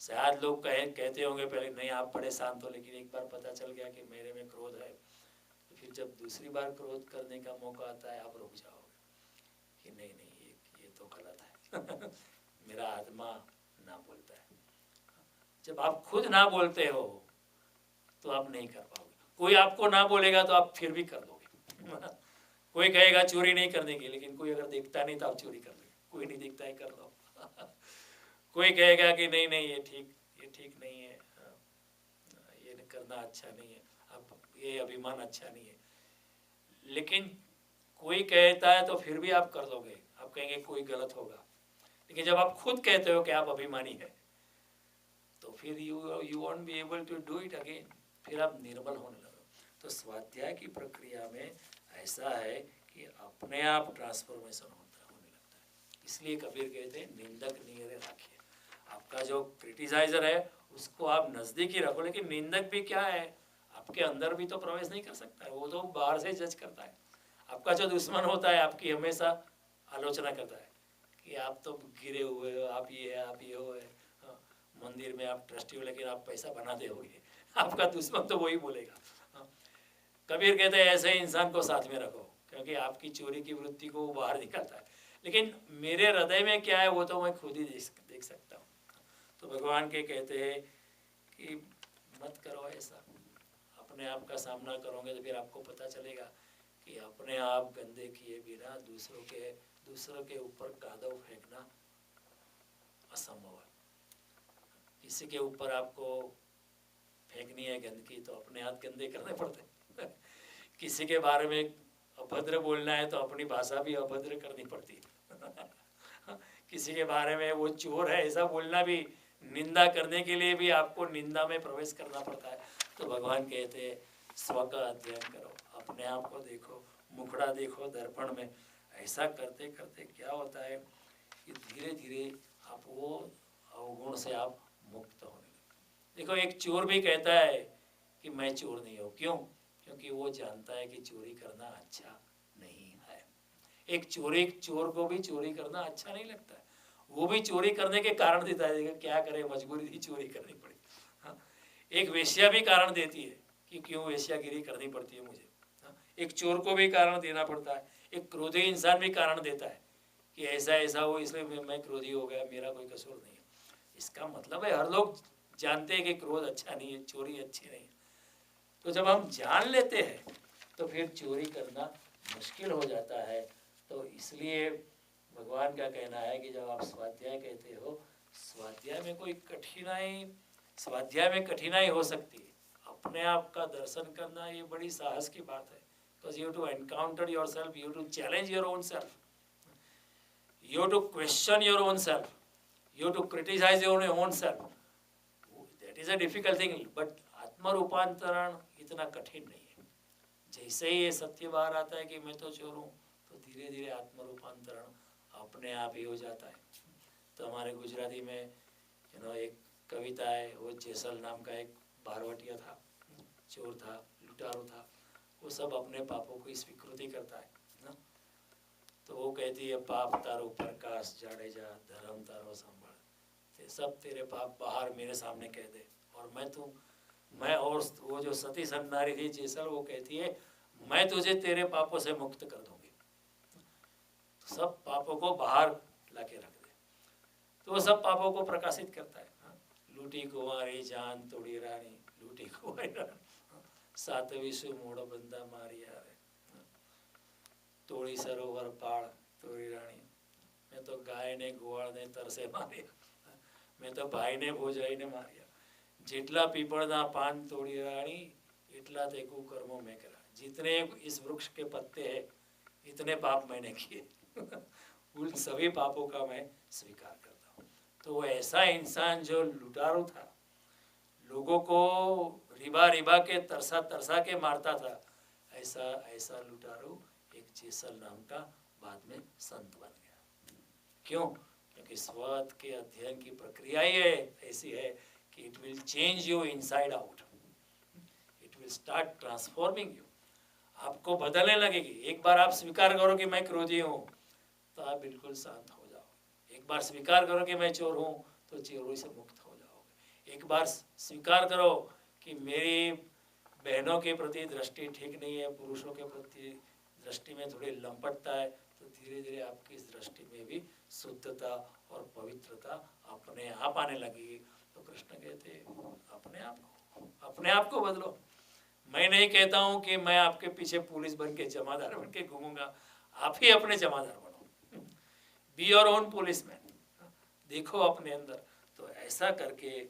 शायद लोग कहते होंगे पहले नहीं आप बड़े शांत हो, लेकिन एक बार पता चल गया कि मेरे में क्रोध है, तो फिर जब दूसरी बार क्रोध करने का मौका आता है आप रुक जाओगे कि नहीं ये तो गलत है मेरा आत्मा ना बोलता है। जब आप खुद ना बोलते हो तो आप नहीं कर पाओगे। कोई आपको ना बोलेगा तो आप फिर भी कर लोगे कोई कहेगा चोरी नहीं करने की, लेकिन कोई अगर देखता नहीं तो आप चोरी कर लोगे। कोई नहीं देखता है कर लो कोई कहेगा कि नहीं ये ठीक नहीं है, ये करना अच्छा नहीं है, आप ये अभिमान अच्छा नहीं है। लेकिन कोई कहता है तो फिर भी आप कर लोगे, आप कहेंगे कोई गलत होगा। लेकिन जब आप खुद कहते हो कि आप अभिमानी है, तो फिर you won't be able to do it again, फिर आप निर्बल होने लगो। तो स्वाध्याय की प्रक्रिया में ऐसा है कि अपने आप ट्रांसफॉर्मेशन होने लगता है। इसलिए कबीर कहते हैं निंदक नियरे राखिए। आपका जो क्रिटिसाइजर है उसको आप नज़दीक ही रखो, लेकिन निंदक भी क्या है, आपके अंदर भी तो प्रवेश नहीं कर सकता है, वो तो बाहर से जज करता है। आपका जो दुश्मन होता है आपकी हमेशा आलोचना करता है कि आप तो गिरे हुए हो, आप ये हो है, मंदिर में आप ट्रस्टी हो लेकिन आप पैसा बना दोगे आपका दुश्मन तो वही बोलेगा। कबीर कहते हैं ऐसे इंसान को साथ में रखो, क्योंकि आपकी चोरी की वृत्ति को वो बाहर निकलता है, लेकिन मेरे हृदय में क्या है वो तो मैं खुद ही देख सकता हूँ। तो भगवान के कहते हैं कि मत करो ऐसा, अपने आप का सामना करोगे तो फिर आपको पता चलेगा कि अपने आप गंदे किए बिना दूसरों के ऊपर कादव फेंकना असंभव है। किसी के ऊपर आपको फेंकनी है गंदगी तो अपने हाथ गंदे करने पड़ते हैं किसी के बारे में अभद्र बोलना है तो अपनी भाषा भी अभद्र करनी पड़ती है किसी के बारे में वो चोर है ऐसा बोलना भी, निंदा करने के लिए भी आपको निंदा में प्रवेश करना पड़ता है। तो भगवान कहते हैं स्व का अध्ययन करो, अपने आप को देखो, मुखड़ा देखो दर्पण में। ऐसा करते करते क्या होता है कि धीरे धीरे आप वो अवगुण से आप मुक्त होने लगते। देखो एक चोर भी कहता है कि मैं चोर नहीं हूँ, क्यों? क्योंकि वो जानता है कि चोरी करना अच्छा नहीं है। एक चोर को भी चोरी करना अच्छा नहीं लगता है, वो भी चोरी करने के कारण देता है, क्या करे मजबूरी थी चोरी करनी पड़ी। हाँ? एक वेश्या भी कारण देती है कि क्यों वेश्यागिरी करनी पड़ती है मुझे। हाँ? एक चोर को भी कारण देना पड़ता है, एक क्रोधी इंसान भी कारण देता है कि ऐसा हो इसलिए मैं क्रोधी हो गया, मेरा कोई कसूर नहीं है। इसका मतलब है हर लोग जानते हैं कि क्रोध अच्छा नहीं है, चोरी अच्छी नहीं है। तो जब हम जान लेते हैं तो फिर चोरी करना मुश्किल हो जाता है। तो इसलिए भगवान का कहना है कि जब आप स्वाध्याय कहते हो, स्वाध्याय में कठिनाई हो सकती है। अपने आप का दर्शन करना ये बड़ी साहस की बात है, because you have to encounter yourself, you have to challenge your own self, you have to question your own self, you have to criticize your own self. That is a difficult thing, but आत्म रूपांतरण इतना कठिन नहीं है। जैसे ही ये सत्य बाहर आता है कि मैं तो चोर हूँ, तो धीरे धीरे आत्मरूपांतरण अपने आप ही हो जाता है। तो हमारे गुजराती में एक कविता है, वो जेसल नाम का एक बारवटिया था, चोर था, लुटारू था, वो सब अपने पापों की स्वीकृति करता है ना। तो वो कहती है, पाप तारो प्रकाश जाडेजा, धर्म तारो संभाल, सब तेरे पाप बाहर मेरे सामने कह दे, और मैं और वो जो सती नारी थी जेसल, वो कहती है मैं तुझे तेरे पापों से मुक्त कर दूंगी। तो सब पापों को बाहर लाके रख दे, तो वो सब पापों को प्रकाशित करता है। लूटी कुंवारी जान तोड़ी रानी, लूटी कुंवारी रानी, सातवी सु मोड़ बंदा मारिया रे, तोड़ी सरोवर पाड़ तोड़ी रानी, मैं तो गाय ने गोवाड़ ने तरसे मारिया, मैं तो भाई ने भोजाई ने मारिया, જેટલા પીપળના પાન તોડી રાણી એટલા તે कुकर्मों में करा, जितने इस वृक्ष के पत्ते हैं इतने पाप मैंने किए उन सभी पापों का मैं स्वीकार करता हूँ। तो वो ऐसा इंसान जो लुटारू था, लोगों को रिबा रिबा के तरसा तरसा के मारता था, ऐसा लुटारू एक जेसल नाम का बाद में संत बन गया। क्यों? क्योंकि स्वत के अध्ययन की प्रक्रिया ही ऐसी है कि it will change you inside out, it will start transforming you, आपको बदलने लगेगी। एक बार आप स्वीकार करो कि मैं क्रोधी हूँ, तो आप बिल्कुल शांत हो जाओगे। एक बार स्वीकार करो कि मैं चोर हूँ, तो चोरी से मुक्त हो जाओगे। एक बार स्वीकार करो कि मेरी बहनों के प्रति दृष्टि ठीक नहीं है, पुरुषों के प्रति दृष्टि में थोड़ी लंपटता है, तो धीरे धीरे आपकी इस दृष्टि में भी शुद्धता और पवित्रता अपने आप आने लगेगी। तो कृष्ण कहते अपने आप को बदलो। मैं नहीं कहता हूँ कि मैं आपके पीछे पुलिस बन के जमादार बन के घूमूंगा, आप ही अपने जमादार बनो, बी योर ओन पुलिसमैन, देखो अपने अंदर। तो ऐसा करते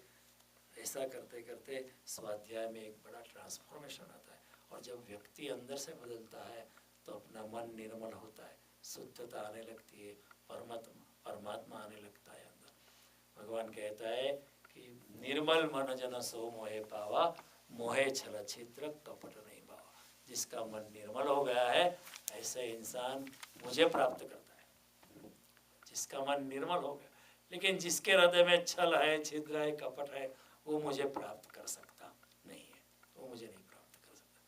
करते स्वाध्याय में एक बड़ा ट्रांसफॉर्मेशन आता है, और जब व्यक्ति अंदर से बदलता है तो अपना मन निर्मल होता है, शुद्धता आने लगती है, परमात्मा आने लगता है अंदर। भगवान कहता है कि निर्मल मन जन सो मोहे पावा, मोहे छल छिद्र कपट नहीं पावा। जिसका मन निर्मल हो गया है ऐसे इंसान मुझे प्राप्त करता है, जिसका मन निर्मल हो गया। लेकिन जिसके हृदय में छल है, छिद्र है, कपट है, वो मुझे प्राप्त कर सकता नहीं है, वो मुझे नहीं प्राप्त कर सकता।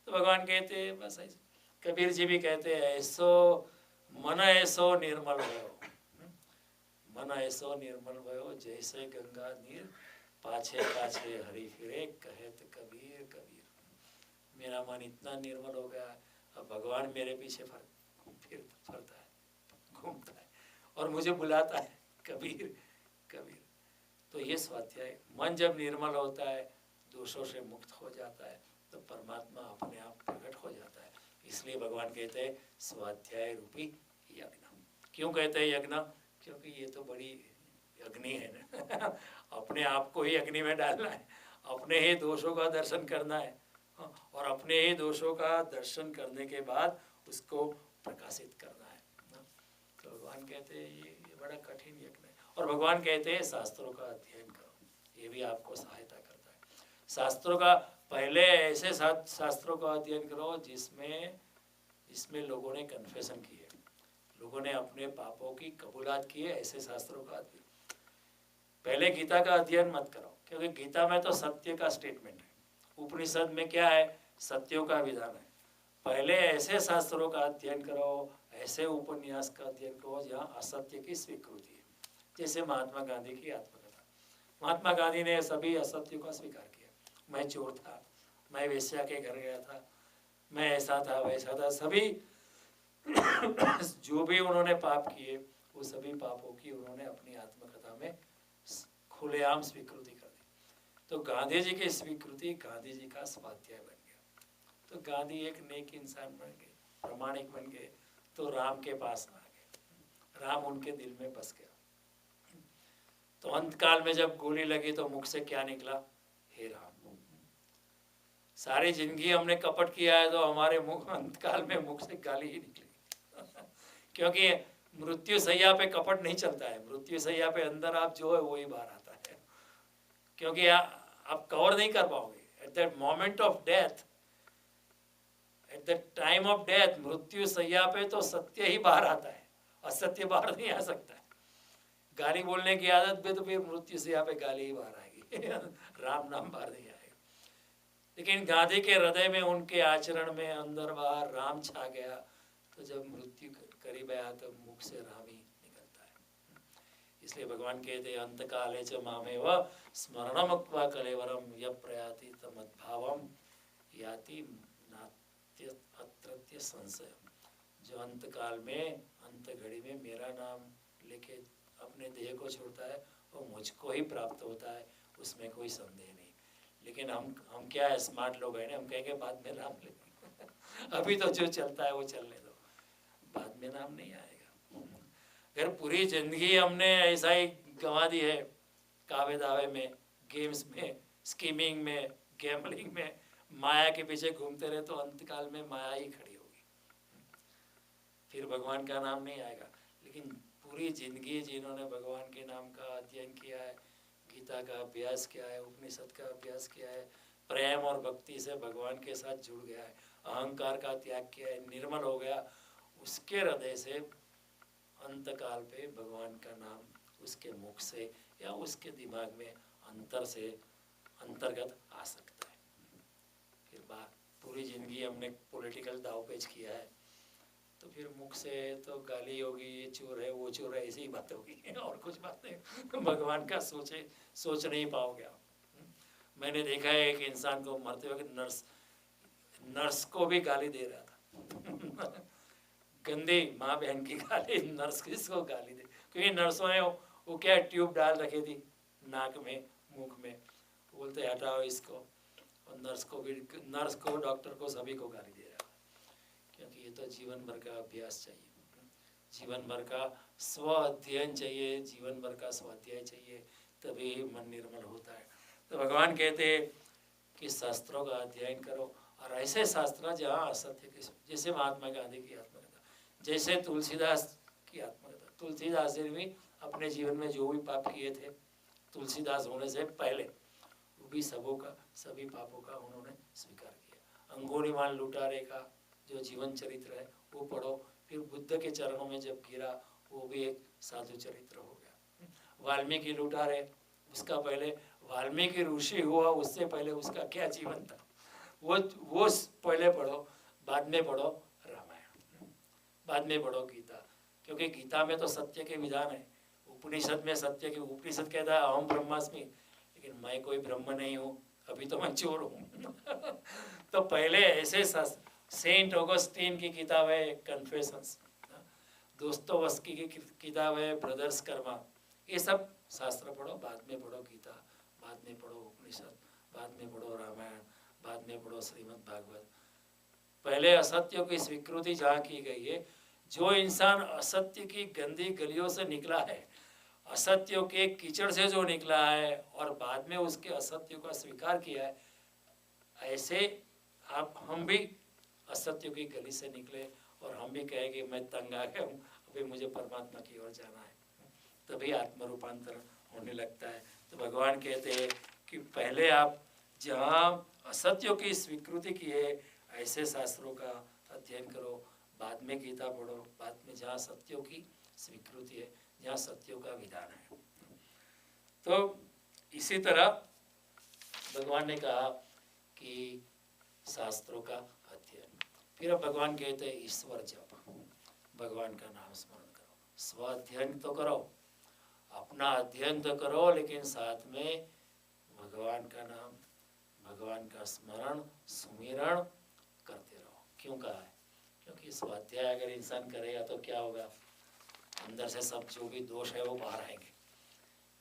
तो भगवान कहते हैं बस ऐसे, कबीर जी भी कहते हैं, ऐसो मन ऐसो निर्मल भयो, मन ऐसो निर्मल भयो, जैसे गंगा नीर पाछे पाछे हरि फिरे, कहत कबीर कबीर। मेरा मन इतना निर्मल हो गया, अब भगवान मेरे पीछे फरता है, घूमता है और मुझे बुलाता है, कबीर कबीर। तो ये स्वाध्याय, मन जब निर्मल होता है, दोषों से मुक्त हो जाता है, तो परमात्मा अपने आप प्रकट हो जाता है। इसलिए भगवान कहते हैं स्वाध्याय रूपी यज्ञ। क्यों कहते हैं यज्ञ? क्योंकि ये तो बड़ी अग्नि है ना अपने आप को ही अग्नि में डालना है, अपने ही दोषों का दर्शन करना है, और अपने ही दोषों का दर्शन करने के बाद उसको प्रकाशित करना है। तो भगवान कहते हैं ये बड़ा कठिन यज्ञ है, और भगवान कहते हैं शास्त्रों का अध्ययन करो, ये भी आपको सहायता करता है। शास्त्रों का पहले ऐसे शास्त्रों का अध्ययन करो जिसमें लोगों ने कन्फेशन की है, लोगों ने अपने पापों की कबूलात की है, ऐसे शास्त्रों का अध्ययन। पहले गीता का अध्ययन मत करो, क्योंकि गीता में तो सत्य का स्टेटमेंट है, उपनिषद में क्या है, सत्यों का विधान है। पहले ऐसे शास्त्रों का अध्ययन करो, ऐसे उपन्यास का अध्ययन करो जहाँ असत्य की स्वीकृति है। जैसे महात्मा गांधी की आत्मकथा, महात्मा गांधी ने सभी असत्यों का स्वीकार किया। मैं चोर था, मैं वेश्या के घर गया था, मैं ऐसा था वैसा था, सभी जो भी उन्होंने पाप किए वो सभी पापों की उन्होंने अपनी आत्मकथा में खुलेआम स्वीकृति कर दी। तो गांधी जी की स्वीकृति गांधी जी का स्वाध्याय बन गया। तो गांधी एक नेक इंसान बन गए, प्रामाणिक बन गए, तो राम के पास आ गए, राम उनके दिल में बस गया। तो अंतकाल में जब गोली लगी तो मुख से क्या निकला, हे राम। सारी जिंदगी हमने कपट किया है, तो हमारे मुख अंतकाल में मुख से गाली ही निकलेगी क्योंकि मृत्यु सैया पे कपट नहीं चलता है, मृत्यु सैया पे अंदर आप जो है वही बाहर आता है, क्योंकि आप कवर नहीं कर पाओगे। At that moment of death at the time of death, मृत्यु सैया पे तो सत्य ही बाहर आता है, असत्य बाहर नहीं आ सकता है। गाली बोलने की आदत पे तो फिर मृत्यु सैया पे गाली ही बाहर आएगी राम नाम बाहर नहीं आएगा। लेकिन गांधी के हृदय में, उनके आचरण में अंदर बाहर राम छा गया, तो जब मृत्यु करीब आया तो मुख से राम ही निकलता है। इसलिए भगवान कहते हैं अंत काले च मामेव स्मरणम उक्त्वा कलेवरम यः प्रयाति तमद्भावम याति नात्य अत्रत्य संशय। जो अंत काल में, अंत घड़ी में मेरा नाम लेके अपने देह को छोड़ता है वो मुझको ही प्राप्त होता है, उसमें कोई संदेह नहीं। लेकिन हम क्या है, स्मार्ट लोग हैं ना, हम कहेंगे बाद में नाम लेंगे अभी तो जो चलता है वो चलने दो, बाद में नाम नहीं आएगा। अगर पूरी जिंदगी हमने ऐसा ही गंवा दी है कावे दावे में, गेम्स में, स्कीमिंग में, गैम्बलिंग में, माया के पीछे घूमते रहे, तो अंतकाल में माया ही खड़ी होगी, फिर भगवान का नाम नहीं आएगा। लेकिन पूरी जिंदगी जिन्होंने भगवान के नाम का अध्ययन किया है, गीता का अभ्यास किया है, उपनिषद का अभ्यास किया है, प्रेम और भक्ति से भगवान के साथ जुड़ गया है, अहंकार का त्याग किया है, निर्मल हो गया, उसके हृदय से अंतकाल पे भगवान का नाम उसके मुख से या उसके दिमाग में अंतर से अंतर्गत आ सकता है। फिर बात, पूरी जिंदगी हमने पॉलिटिकल दावपेच किया है, तो फिर मुख से तो गाली होगी, ये चोर है वो चोर है, ऐसी ही बात होगी और कुछ बात नहीं। भगवान का सोच नहीं पाओगे आप। मैंने देखा है एक इंसान को मरते वक्त नर्स को भी गाली दे रहा था गंदी माँ बहन की गाली, नर्स किसको गाली दे, क्योंकि नर्सों ने वो क्या ट्यूब डाल रखी थी नाक में, मुख में, बोलते हटाओ इसको, और नर्स को, डॉक्टर को, सभी को गाली दे रहा था। क्योंकि ये तो जीवन भर का अभ्यास चाहिए, जीवन भर का स्व अध्ययन चाहिए, जीवन भर का स्वाध्याय चाहिए, तभी मन निर्मल होता है। तो भगवान कहते हैं कि शास्त्रों का अध्ययन करो, और ऐसे शास्त्र जहाँ असत्य के, जैसे महात्मा गांधी की आत्मकथा, जैसे तुलसीदास की आत्मकथा। तुलसीदास जी भी अपने जीवन में जो भी पाप किए थे, तुलसीदास होने से पहले, वो भी सभी पापों का उन्होंने स्वीकार किया। अंगुलीमाल लुटारे का जो जीवन चरित्र है वो पढ़ो, फिर बुद्ध के चरणों में जब गिरा, वो भी एक साधु चरित्र हो गया। वाल्मीकि लुटारे, उसका पहले वाल्मीकि ऋषि हुआ, उससे पहले उसका क्या जीवन था, वो पहले पढ़ो, बाद में पढ़ो रामायण, बाद में पढ़ो गीता, क्योंकि गीता में तो सत्य के विधान है। उपनिषद में सत्य के, उपनिषद कहता है अहम ब्रह्मास्मि, लेकिन मैं कोई ब्रह्म नहीं हूँ, अभी तो मैं चोर हूँ तो पहले ऐसे सेंट ऑगस्टीन की किताब है कन्फेशंस, दोस्तोवस्की की किताब है ब्रदर्स कर्मा, ये सब शास्त्र पढ़ो, बाद में पढ़ो गीता, बाद में पढ़ो उपनिषद, बाद में पढ़ो रामायण, बाद में पढ़ो श्रीमद् भागवत। पहले असत्यों की स्वीकृति जहाँ की गई है, जो इंसान असत्य की गंदी गलियों से निकला है, असत्यों के कीचड़ से जो निकला है, और बाद में उसके असत्यों का स्वीकार किया है, ऐसे हम भी असत्यों की गली से निकले, और हम भी कहेंगे मैं तंग आ गया हूँ, अभी मुझे परमात्मा की ओर जाना है, तभी आत्म रूपांतरण होने लगता है। तो भगवान कहते हैं कि पहले आप जहाँ असत्यों की स्वीकृति की है, ऐसे शास्त्रों का अध्ययन करो, बाद में गीता पढ़ो, बाद में जहाँ सत्यों की स्वीकृति है, जहाँ सत्यों का विधान है। तो इसी तरह भगवान ने कहा कि शास्त्रों का अध्ययन। फिर अब भगवान कहते हैं ईश्वर जप, भगवान का नाम स्मरण करो, स्वाध्ययन तो करो, अपना अध्ययन तो करो, लेकिन साथ में भगवान का नाम, भगवान का स्मरण, सुमिरण करते रहो। क्यों कहा है? क्योंकि स्वाध्याय अगर इंसान करेगा तो क्या होगा, अंदर से सब जो भी दोष है वो बाहर आएंगे,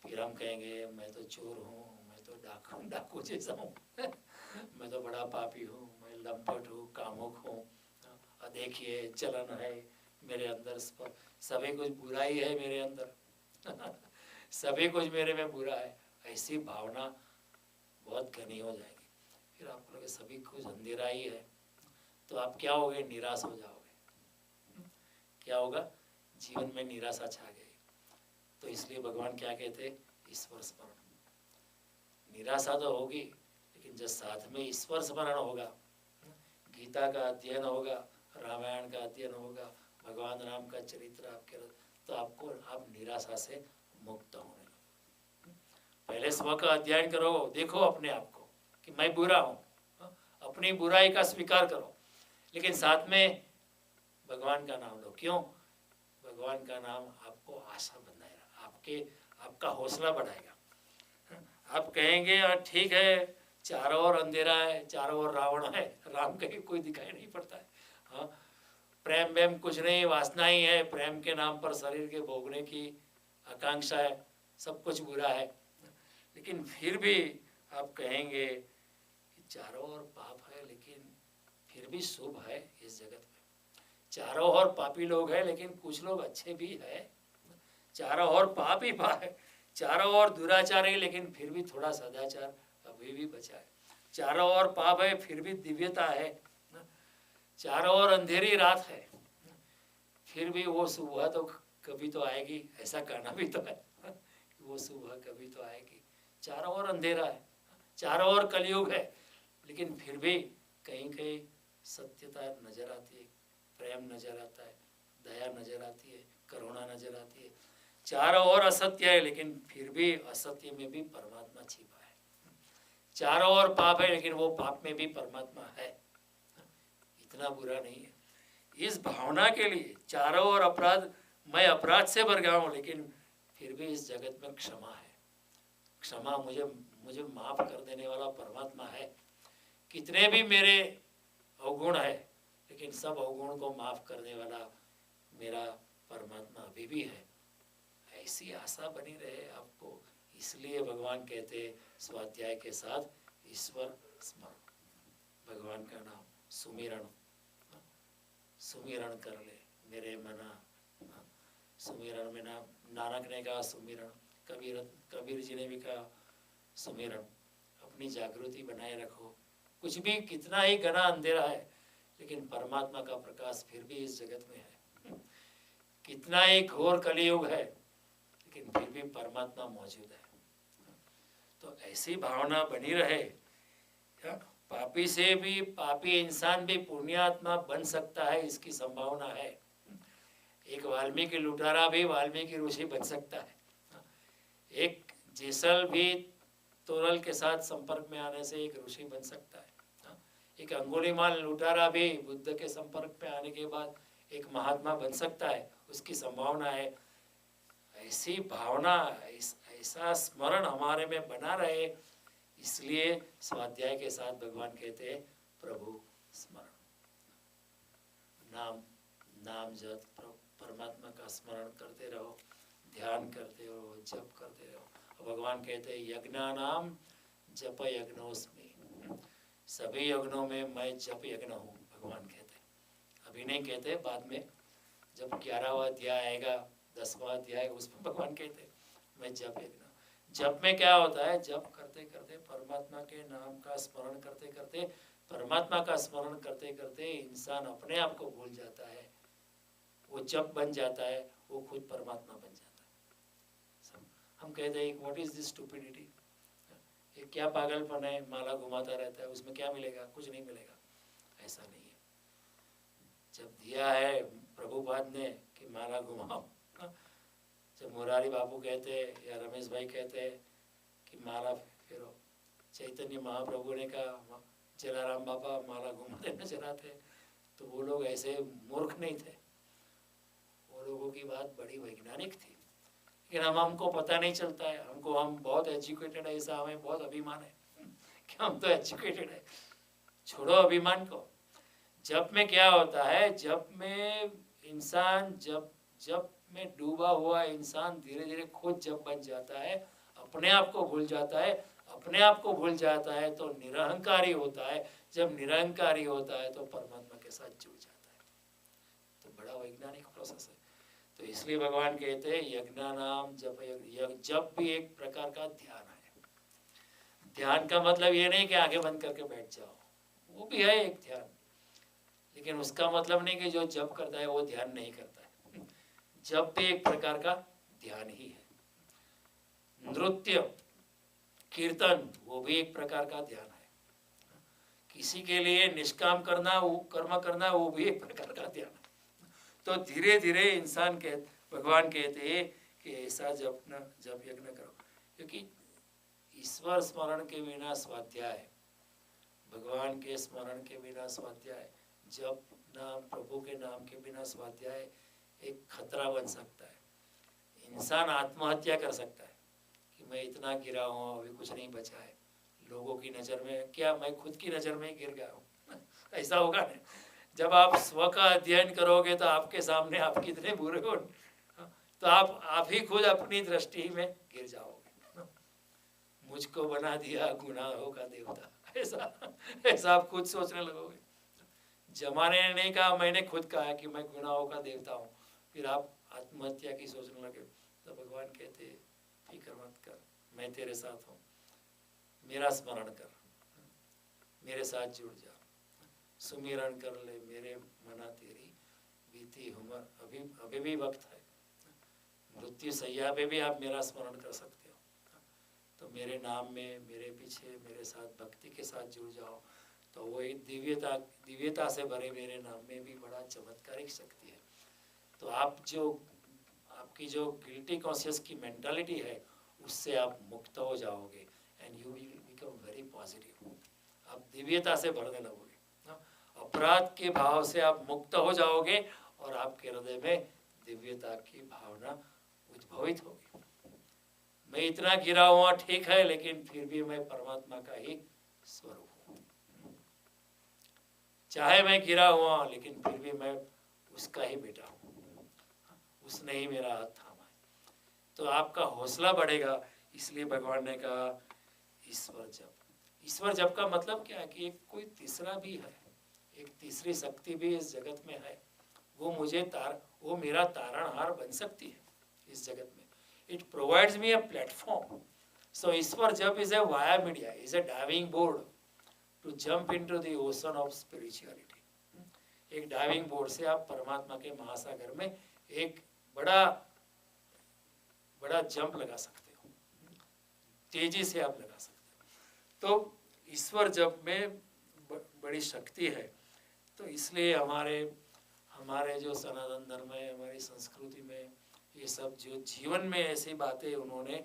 फिर हम कहेंगे मैं तो चोर हूँ, मैं तो डाकू जैसा हूँ मैं तो बड़ा पापी हूँ, मैं लंपट हूँ, कामुक हूँ, देखिए चलन है मेरे अंदर, सभी कुछ बुराई है मेरे अंदर सभी कुछ मेरे में बुरा है, ऐसी भावना बहुत घनी हो जाएगी। फिर आप बोलोगे सभी कुछ अंधेरा ही है, तो आप क्या होगे, निराश हो जाओगे। क्या होगा, जीवन में निराशा छा गई। तो इसलिए भगवान क्या कहते हैं, ईश्वर स्मरण। निराशा तो होगी, लेकिन जब साथ में ईश्वर स्मरण होगा, गीता का अध्ययन होगा, रामायण का अध्ययन होगा, भगवान राम का चरित्र आपके, तो आपको आप निराशा से मुक्त होने लगो। पहले स्व का अध्ययन करो, देखो अपने आप को कि मैं बुरा हूँ, अपनी बुराई का स्वीकार करो, लेकिन साथ में भगवान का नाम लो। क्यों? भगवान का नाम आपको आशा बनाएगा, आपका हौसला बढ़ाएगा। आप कहेंगे ठीक है, चारों ओर अंधेरा है, चारों ओर रावण है, राम कहीं कोई दिखाई नहीं पड़ता है। हाँ, प्रेम वेम कुछ नहीं, वासना ही है, प्रेम के नाम पर शरीर के भोगने की आकांक्षा है, सब कुछ बुरा है। लेकिन फिर भी आप कहेंगे कि चारों ओर पाप है, लेकिन फिर भी शुभ है इस जगत में। चारों ओर पापी लोग हैं, लेकिन कुछ लोग अच्छे भी है। चारों ओर पाप ही पाप है, चारों ओर दुराचार है, लेकिन फिर भी थोड़ा सदाचार अभी भी बचा है। चारों ओर पाप है, फिर भी दिव्यता है। चारों ओर अंधेरी रात है, फिर भी वो सुबह तो कभी तो आएगी, ऐसा कहना भी तो है, वो सुबह कभी तो आएगी। चारों ओर अंधेरा है, चारों ओर कलयुग है, लेकिन फिर भी कहीं कहीं सत्यता नजर आती है, प्रेम नजर आता है, दया नजर आती है, करुणा नजर आती है। चारों ओर असत्य है, लेकिन फिर भी असत्य में भी परमात्मा छिपा है। चारों ओर पाप है, लेकिन वो पाप में भी परमात्मा है, इतना बुरा नहीं है। इस भावना के लिए चारों ओर अपराध, मैं अपराध से भर गया हूँ, लेकिन फिर भी इस जगत में क्षमा है। क्षमा, मुझे माफ कर देने वाला परमात्मा है। कितने भी मेरे अवगुण है, लेकिन सब अवगुण को माफ करने वाला मेरा परमात्मा अभी भी है। ऐसी आशा बनी रहे आपको, इसलिए भगवान कहते हैं स्वाध्याय के साथ ईश्वर स्मरण, भगवान का नाम सुमिरण, सुमिरण कर ले मेरे मना। सुमिरण में नाम, नानक ने कहा सुमिरण, कबीर जी ने भी कहा सुमिरण। अपनी जागृति बनाए रखो, कुछ भी कितना ही घना अंधेरा है, लेकिन परमात्मा का प्रकाश फिर भी इस जगत में है। कितना ही घोर कलियुग है, लेकिन फिर भी परमात्मा मौजूद है। तो ऐसी भावना बनी रहे। पापी से भी, पापी इंसान भी पुण्यात्मा बन सकता है, इसकी संभावना है। एक वाल्मीकि लुटारा भी वाल्मीकि ऋषि बन सकता है। एक जेसल भी तोरल के साथ संपर्क में आने से एक ऋषि बन सकता है। एक अंगुलीमाल लुटारा भी बुद्ध के संपर्क में आने के बाद एक महात्मा बन सकता है, उसकी संभावना है। ऐसी भावना, ऐसा स्मरण हमारे में बना रहे, इसलिए स्वाध्याय के साथ भगवान कहते हैं प्रभु स्मरण। नाम जप, परमात्मा का स्मरण करते रहो, ध्यान करते रहो, जप करते रहो। भगवान कहते हैं यज्ञानाम जप यज्ञोस्मि, सभी यज्ञों में मैं जप यज्ञ हूँ, भगवान कहते हैं। अभी नहीं कहते, बाद में जब 11वां अध्याय आएगा, 10वां अध्याय, उसमें भगवान कहते हैं मैं जप यज्ञ। जप में क्या होता है? जप करते करते, परमात्मा के नाम का स्मरण करते करते, परमात्मा का स्मरण करते करते इंसान अपने आप को भूल जाता है, वो जप बन जाता है, वो खुद परमात्मा बन जाता है। हम कहते हैं व्हाट इज दिस स्टूपिडिटी, ये क्या पागलपन है, माला घुमाता रहता है, उसमें क्या मिलेगा? कुछ नहीं मिलेगा। ऐसा नहीं है। जब दिया है प्रभुपाद ने कि माला घुमाओ, जब मुरारी बाबू कहते या रमेश भाई कहते कि माला फेरो, चैतन्य महाप्रभु ने कहा जलाराम बाबा माला घुमाते नजर आते, तो वो लोग ऐसे मूर्ख नहीं थे, वो लोगों की बात बड़ी वैज्ञानिक थी। लेकिन हमको पता नहीं चलता है, हम बहुत एजुकेटेड है, ऐसा हमें बहुत अभिमान है कि हम तो एजुकेटेड है। छोड़ो अभिमान को। जप में क्या होता है? जप में इंसान, जप में डूबा हुआ इंसान धीरे धीरे खुद जब बन जाता है, अपने आप को भूल जाता है। अपने आप को भूल जाता है तो निरहंकारी होता है। जब निरहंकारी होता है तो परमात्मा के साथ जुड़ जाता है। तो बड़ा वैज्ञानिक प्रोसेस है। तो इसलिए भगवान कहते हैं यज्ञानाम जप यज्ञ। जप भी एक प्रकार का ध्यान है। ध्यान का मतलब ये नहीं कि आगे बंद करके बैठ जाओ, वो भी है एक ध्यान, लेकिन उसका मतलब नहीं कि जो जप करता है वो ध्यान नहीं करता है। जप भी एक प्रकार का ध्यान ही है। नृत्य, कीर्तन, वो भी एक प्रकार का ध्यान है। किसी के लिए निष्काम करना, वो कर्म करना, वो भी एक प्रकार का ध्यान है। तो धीरे धीरे इंसान भगवान कहते हैं कि ऐसा जप यज्ञ करो, क्योंकि ईश्वर स्मरण के बिना स्वाध्याय, भगवान के स्मरण के बिना स्वाध्याय, जप नाम प्रभु के नाम के बिना स्वाध्याय एक खतरा बन सकता है। इंसान आत्महत्या कर सकता है कि मैं इतना गिरा हूँ, अभी कुछ नहीं बचा है, लोगों की नज़र में क्या, मैं खुद की नज़र में गिर गया हूँ। ऐसा होगा नहीं। जब आप स्व का अध्ययन करोगे तो आपके सामने आप कितने बुरे हो, तो आप ही खुद अपनी दृष्टि में गिर जाओगे। मुझको बना दिया गुनाहों का देवता, ऐसा आप खुद सोचने लगोगे। जमाने ने नहीं कहा, मैंने खुद कहा कि मैं गुनाहों का देवता हूँ, फिर आप आत्महत्या की सोचने लगे। तो भगवान कहते फिक्र मत कर, मैं तेरे साथ हूँ, मेरा स्मरण कर, मेरे साथ जुड़ जा, सुमिरन कर ले मेरे मना तेरी बीती उम्र, अभी भी वक्त है, मृत्यु सैया पे भी आप मेरा स्मरण कर सकते हो। तो मेरे नाम में, मेरे पीछे मेरे साथ भक्ति के साथ जुड़ जाओ, तो वो एक दिव्यता से भरे मेरे नाम में भी बड़ा चमत्कारिक शक्ति है। तो आपकी जो गिल्टी कॉन्शियस की मेंटालिटी है, उससे आप मुक्त हो जाओगे and you will become very positive. आप दिव्यता से भरने लगोगे, अपराध के भाव से आप मुक्त हो जाओगे और आपके हृदय में दिव्यता की भावना उद्भवित होगी। मैं इतना गिरा हुआ ठीक है, लेकिन फिर भी मैं परमात्मा का ही स्वरूप हूँ। चाहे मैं गिरा हुआ, लेकिन फिर भी मैं उसका ही बेटा हूँ, उसने ही मेरा हाथ थामा है। तो आपका हौसला बढ़ेगा। इसलिए भगवान ने कहा ईश्वर जप। ईश्वर जप का मतलब क्या है कि एक कोई तीसरा भी है, एक तीसरी शक्ति भी इस जगत में है, वो मेरा तारणहार बन सकती है इस जगत में। It provides me a platform. So Ishwar jap is a via media, is a diving board to jump into the ocean of spirituality. एक डाइविंग बोर्ड से आप परमात्मा के महासागर में एक बड़ा जंप लगा सकते हो, तेजी से आप लगा सकते हो। तो ईश्वर जप में बड़ी शक्ति है। तो इसलिए हमारे जो सनातन धर्म है, हमारी संस्कृति में ये सब जो जीवन में ऐसी बातें उन्होंने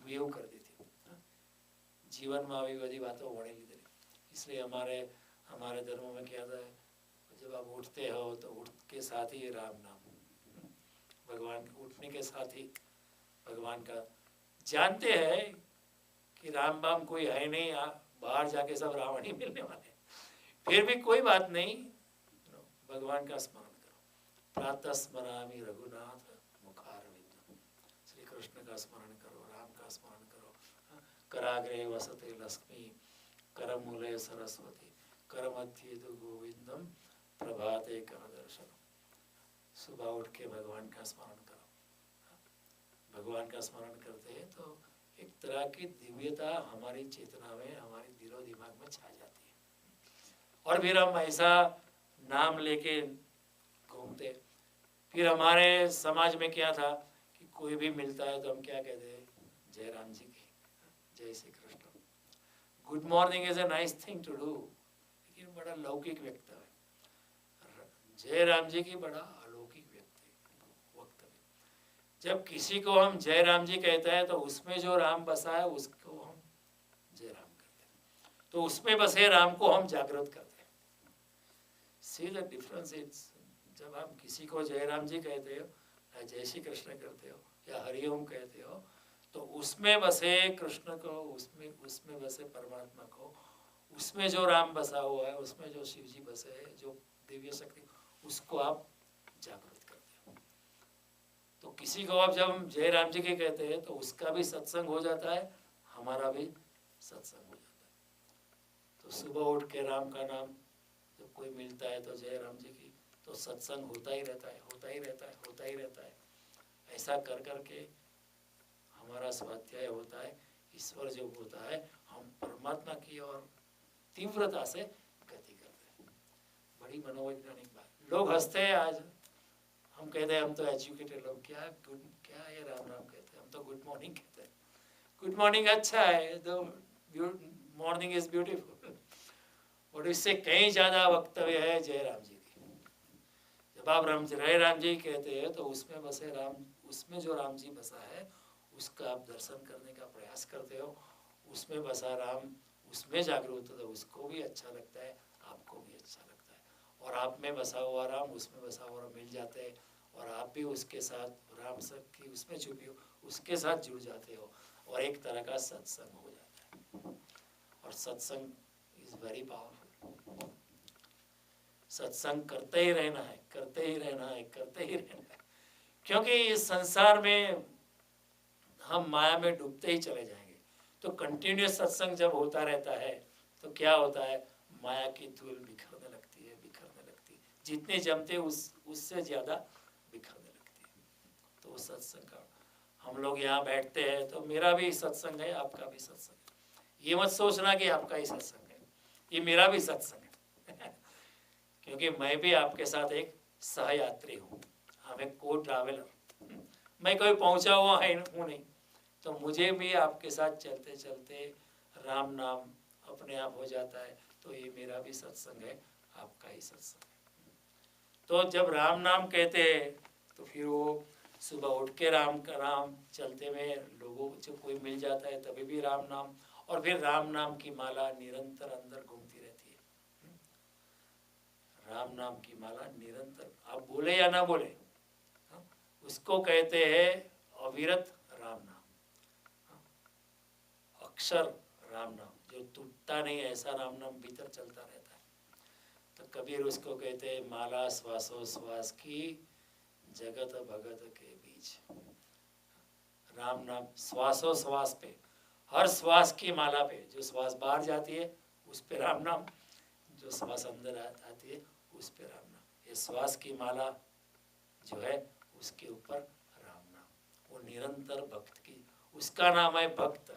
व्यू कर दी थी, जीवन में આવી બધી बातों વણી લીધી। इसलिए हमारे धर्म में क्या था, जब आप उठते हो तो उठ के साथ ही राम नाम, भगवान उठने के साथ ही भगवान का, जानते हैं कि राम बाम कोई है नहीं, बाहर जाके सब रावण ही मिलने वाले, फिर भी कोई बात नहीं, भगवान का स्मरण करो। प्रातः स्मरामि रघुनाथ मुखारविंदम, श्री कृष्ण का स्मरण करो, राम का स्मरण करो। कराग्रे वसते लक्ष्मी, करमूले सरस्वती, करमध्य तु गोविंदम, प्रभाते कर दर्शन। सुबह उठ के भगवान का स्मरण करो। भगवान का स्मरण करते हैं तो एक तरह की दिव्यता हमारी चेतना में, हमारे दिलो दिमाग में छा जाती है। और फिर हम ऐसा नाम लेके घूमते। फिर हमारे समाज में क्या था कि कोई भी मिलता है तो हम क्या कहते हैं, जय राम जी की, जय Shri Krishna. Good morning is a nice thing to do, लेकिन बड़ा लौकिक वक्तव्य है। जय राम जी की बड़ा अलौकिक वक्तव्य। जब किसी को हम जय राम जी कहते हैं तो उसमें जो राम बसा है उसको हम जय राम कहते हैं, तो उसमें बसे राम को हम जागृत करते हैं। See the difference is, जब हम किसी को जय राम जी कहते हो या जय श्री कृष्ण करते हो या हरिओम कहते हो, तो उसमें बसे कृष्ण को, उसमें बसे परमात्मा को, उसमें जो राम बसा हुआ है, उसमें जो शिव जी बसे है, जो दिव्य शक्ति, उसको आप जागृत करते हो। तो किसी को आप जब हम जय राम जी के कहते हैं तो उसका भी सत्संग हो जाता है, हमारा भी सत्संग हो जाता है। तो सुबह उठ के राम का नाम जब कोई मिलता है तो जय राम जी की, तो सत्संग होता ही रहता है, होता ही रहता है, होता ही रहता है। ऐसा कर करके हमारा स्वाध्याय होता है, ईश्वर जो होता है, हम परमात्मा की ओर तीव्रता से गति करते हैं। बड़ी मनोवैज्ञानिक बात। लोग हंसते हैं आज, हम कहते हैं हम तो एजुकेटेड लोग, क्या ये राम राम कहते हैं, हम तो गुड मॉर्निंग कहते हैं। गुड मॉर्निंग अच्छा है, तो मॉर्निंग इज ब्यूटीफुल, और इससे कहीं ज़्यादा वक्तव्य है जय राम जी की। जब आप जय राम जी कहते हैं तो उसमें बसे राम, उसमें जो राम जी बसा है उसका आप दर्शन करने का प्रयास करते हो, उसमें बसा राम, उसमें जागरूक होता है, उसको भी अच्छा लगता है, आपको भी अच्छा लगता है, और आप में बसा हुआ राम उसमें बसा हुआ मिल जाते हैं, और आप भी उसके साथ राम सब की उसमें छुपी हो उसके साथ जुड़ जाते हो, और एक तरह का सत्संग हो जाता है। और सत्संग इज वेरी पावरफुल। सत्संग करते ही रहना है, करते ही रहना है, करते ही रहना है, क्योंकि इस संसार में हम माया में डूबते ही चले जाएंगे। तो कंटिन्यूस सत्संग जब होता रहता है तो क्या होता है, माया की धूल बिखरने लगती है, बिखरने लगती है, जितने जमते उससे ज़्यादा बिखरने लगती है। तो सत्संग का हम लोग यहाँ बैठते हैं तो मेरा भी सत्संग है, आपका भी सत्संग है। ये मत सोचना कि आपका ही सत्संग है, ये मेरा भी सत्संग है क्योंकि मैं भी आपके साथ एक सहयात्री हूँ, हम एक को ट्रैवलर, मैं कोई पहुँचा हुआ है हूँ नहीं, तो मुझे भी आपके साथ चलते चलते राम नाम अपने आप हो जाता है। तो ये मेरा भी सत्संग है, आपका ही सत्संग है। तो जब राम नाम कहते हैं तो फिर वो सुबह उठ के राम का नाम चलते में लोगों को जब कोई मिल जाता है तभी भी राम नाम, और फिर राम नाम की माला निरंतर अंदर घूमती रहती है। राम नाम की माला निरंतर, आप बोले या ना बोले, उसको कहते हैं अविरत राम नाम, अक्षर राम नाम जो टूटता नहीं, ऐसा राम नाम भीतर चलता रहता है। तो कबीर उसको कहते हैं माला श्वासोश्वास की जगत भगत के बीच। राम नाम श्वासोश्वास पे, हर श्वास की माला पे, जो श्वास बाहर जाती है उस पे राम नाम, जो श्वास अंदर आती है उस पे राम नाम। ये श्वास की माला जो है उसके ऊपर राम नाम, वो निरंतर भक्त की, उसका नाम है भक्त।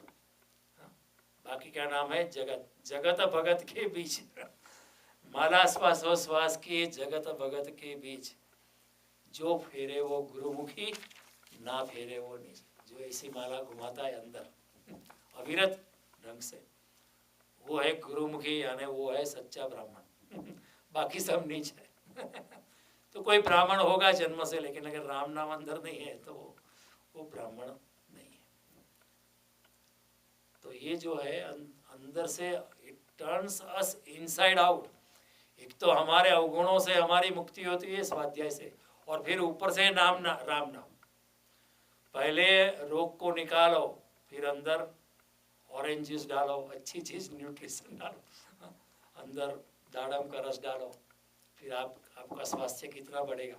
बाकी क्या नाम है, जगत, जगत भगत के बीच माला श्वासोश्वास की जगत भगत के बीच, जो फेरे वो गुरुमुखी, ना फेरे वो नीच। जो ऐसी माला घुमाता है अंदर अविरत ढंग से, वो है गुरुमुखी, यानी वो है सच्चा ब्राह्मण बाकी सब नीच है तो कोई ब्राह्मण होगा जन्म से, लेकिन अगर राम नाम अंदर नहीं है तो वो ब्राह्मण नहीं है। तो ये जो है अंदर से it turns us inside out. एक तो हमारे अवगुणों से हमारी मुक्ति होती है स्वाध्याय से, और फिर ऊपर से राम नाम। पहले रोग को निकालो, फिर अंदर ऑरेंज जूस डालो, अच्छी चीज न्यूट्रिशन डालो, अंदर दाड़म का रस डालो, फिर आपका स्वास्थ्य कितना बढ़ेगा,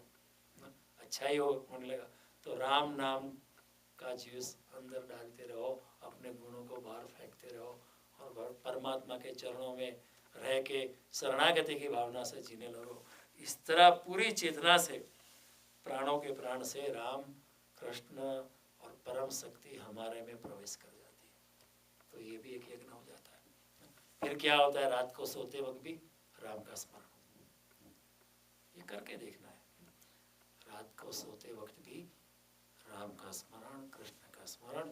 अच्छा ही होने लगा। तो राम नाम का जूस अंदर डालते रहो, अपने गुणों को बाहर फेंकते रहो, और परमात्मा के चरणों में रह के शरणागति की भावना से जीने लगो। इस तरह पूरी चेतना से, प्राणों के प्राण से राम, कृष्ण और परम शक्ति हमारे में प्रवेश कर जाती है। तो ये भी एक यज्ञ हो जाता है। फिर क्या होता है, रात को सोते वक्त भी राम का स्मरण, ये करके देखना है। रात को सोते वक्त भी राम का स्मरण, कृष्ण का स्मरण,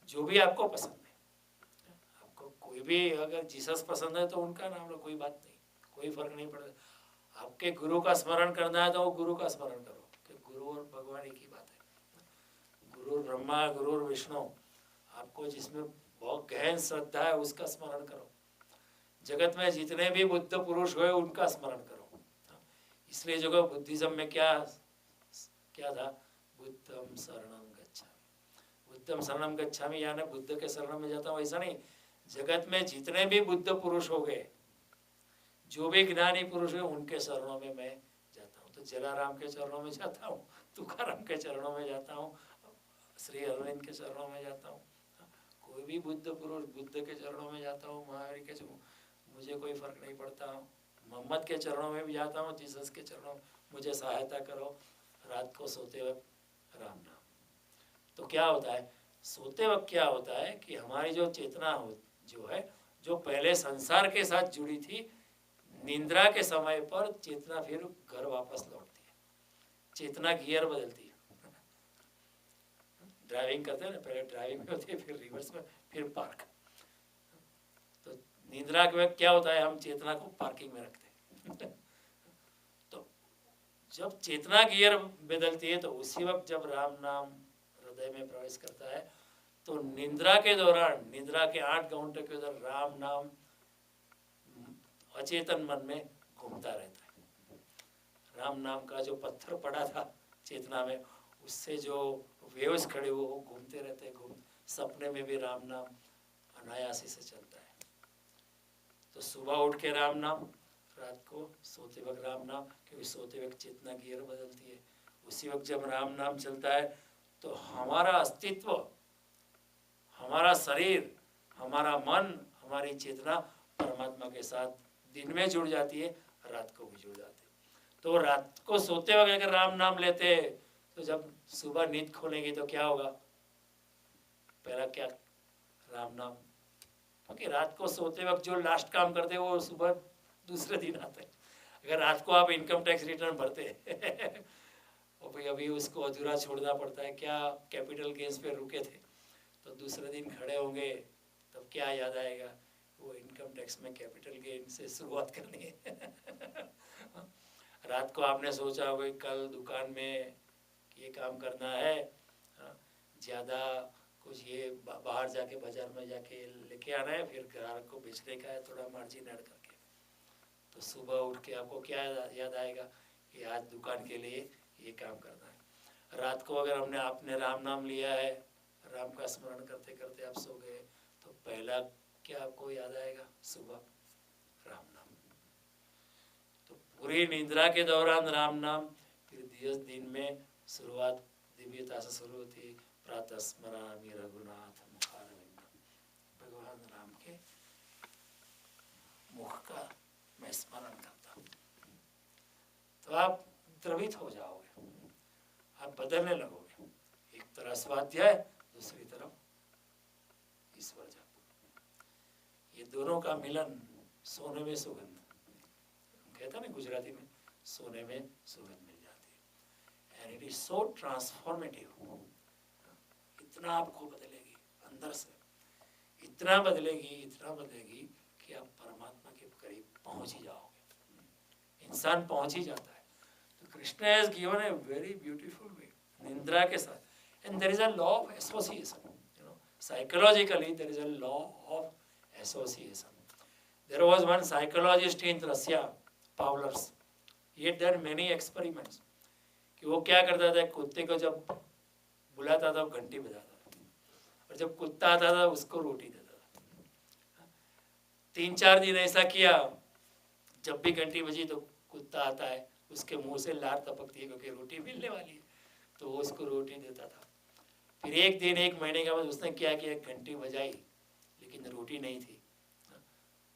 जो भी आपको पसंद है। आपको कोई भी अगर जीसस पसंद है तो उनका नाम लो, कोई बात नहीं, कोई फर्क नहीं पड़ता। आपके गुरु का स्मरण करना है तो वो गुरु का स्मरण करो, कि गुरु और भगवान एक ही बात है। गुरु ब्रह्मा, गुरु विष्णु, आपको जिसमें बहुत गहन श्रद्धा है उसका स्मरण करो। जगत में जितने भी बुद्ध पुरुष हुए उनका स्मरण करो। इसलिए जो बुद्धिज्म में क्या था, बुद्धम शरणम गच्छामि। बुद्धम शरणम गच्छामि यानी बुद्ध के शरण में जाता हूँ, ऐसा नहीं। जगत में जितने भी बुद्ध पुरुष हो गए, जो भी ज्ञानी पुरुष है, उनके चरणों में मैं जाता हूँ। तो जलाराम के चरणों में जाता हूँ, तुकाराम के चरणों में जाता हूँ, श्री अरविंद के चरणों में जाता हूँ, कोई भी बुद्ध पुरुष, बुद्ध के चरणों में जाता हूँ, महावीर के, मुझे कोई फर्क नहीं पड़ता। मोहम्मद के चरणों में भी जाता हूँ, जीसस के चरणों में, मुझे सहायता करो। रात को सोते वक्त राम नाम। तो क्या होता है, सोते वक्त क्या होता है कि हमारी जो चेतना हो, जो है, जो पहले संसार के साथ जुड़ी थी, निंद्रा के समय पर चेतना फिर घर वापस लौटती है, चेतना गियर बदलती है। ड्राइविंग करते हैं ना, पहले ड्राइविंग में होती है, फिर रिवर्स में, फिर पार्क। तो निद्रा में क्या होता है, हम चेतना को पार्किंग में रखते हैं तो जब चेतना गियर बदलती है तो उसी वक्त जब राम नाम हृदय में प्रवेश करता है तो निद्रा के दौरान, निद्रा के 8 घंटे के दौरान राम नाम अचेतन मन में घूमता रहता है। राम नाम का जो पत्थर पड़ा था चेतना में, उससे जो वेव्स खड़े हुए वो घूमते रहते हैं, सपने में भी राम नाम अनायासी से चलता है। तो सुबह उठ के राम नाम, रात को सोते वक्त राम नाम, क्योंकि सोते वक्त चेतना गियर बदलती है। उसी वक्त जब राम नाम चलता है तो हमारा अस्तित्व, हमारा शरीर, हमारा मन, हमारी चेतना परमात्मा के साथ दिन में जुड़ जाती है, रात को भी जुड़ जाती है। तो रात को सोते वक्त अगर राम नाम लेते तो जब सुबह नींद खोलेंगे तो क्या होगा, पहला क्या, राम नाम। क्योंकि रात को सोते वक्त जो लास्ट काम करते हैं वो सुबह दूसरे दिन आते हैं। अगर रात को आप इनकम टैक्स रिटर्न भरते हैं और भाई अभी उसको अधूरा छोड़ना पड़ता है, क्या कैपिटल गेन्स पे रुके थे तो दूसरे दिन खड़े होंगे तब क्या याद आएगा, वो इनकम टैक्स में कैपिटल गेन से शुरुआत करनी है रात को आपने सोचा होगा कल दुकान में ये काम करना है, ज़्यादा कुछ ये बाहर जाके बाजार में जाके लेके आना है, फिर ग्राहक को बेचने का है, थोड़ा मार्जिन ऐड करके। तो सुबह उठ के आपको क्या याद आएगा कि आज दुकान के लिए ये काम करना है। रात को अगर आपने राम नाम लिया है, राम का स्मरण करते करते आप सो गए तो पहला क्या आपको याद आएगा, सुबह राम नाम। तो पूरी निद्रा के दौरान राम नाम, फिर दिन में शुरुआत दिव्यता से शुरू होती है, प्रातः स्मरामि रघुनाथ मुखारविंदम, भगवान राम के मुख का मैं स्मरण करता हूँ। तो आप द्रवित हो जाओगे, आप बदलने लगोगे। एक तरह स्वाध्याय, दूसरी तरफ ईश्वर जप, ये दोनों का मिलन सोने में सुगंध, कहता ना गुजराती में, सोने में सुगंध मिल जाती है। And it is so transformative, इतना आपको बदलेगी अंदर से, इतना बदलेगी कि आप परमात्मा के करीब पहुंच ही जाओगे। इंसान पहुंच ही जाता है। तो Krishna has given a very beautiful way निद्रा के साथ, and there is a law of association, you know, psychologically there is a law of association. There was one psychologist in Russia, Pavlov's. He had done many experiments. कि वो क्या करता था, कुत्ते को जब बुलाता था घंटी बजाता था, और जब कुत्ता आता था उसको रोटी देता था. 3-4 दिन ऐसा किया, जब भी घंटी बजी तो कुत्ता आता है, उसके मुंह से लार टपकती है क्योंकि रोटी मिलने वाली है, तो वो उसको रोटी देता था. फिर एक दिन 1 महीने के बाद उसने क्या किया, घंटी बजाई लेकिन रोटी नहीं थी,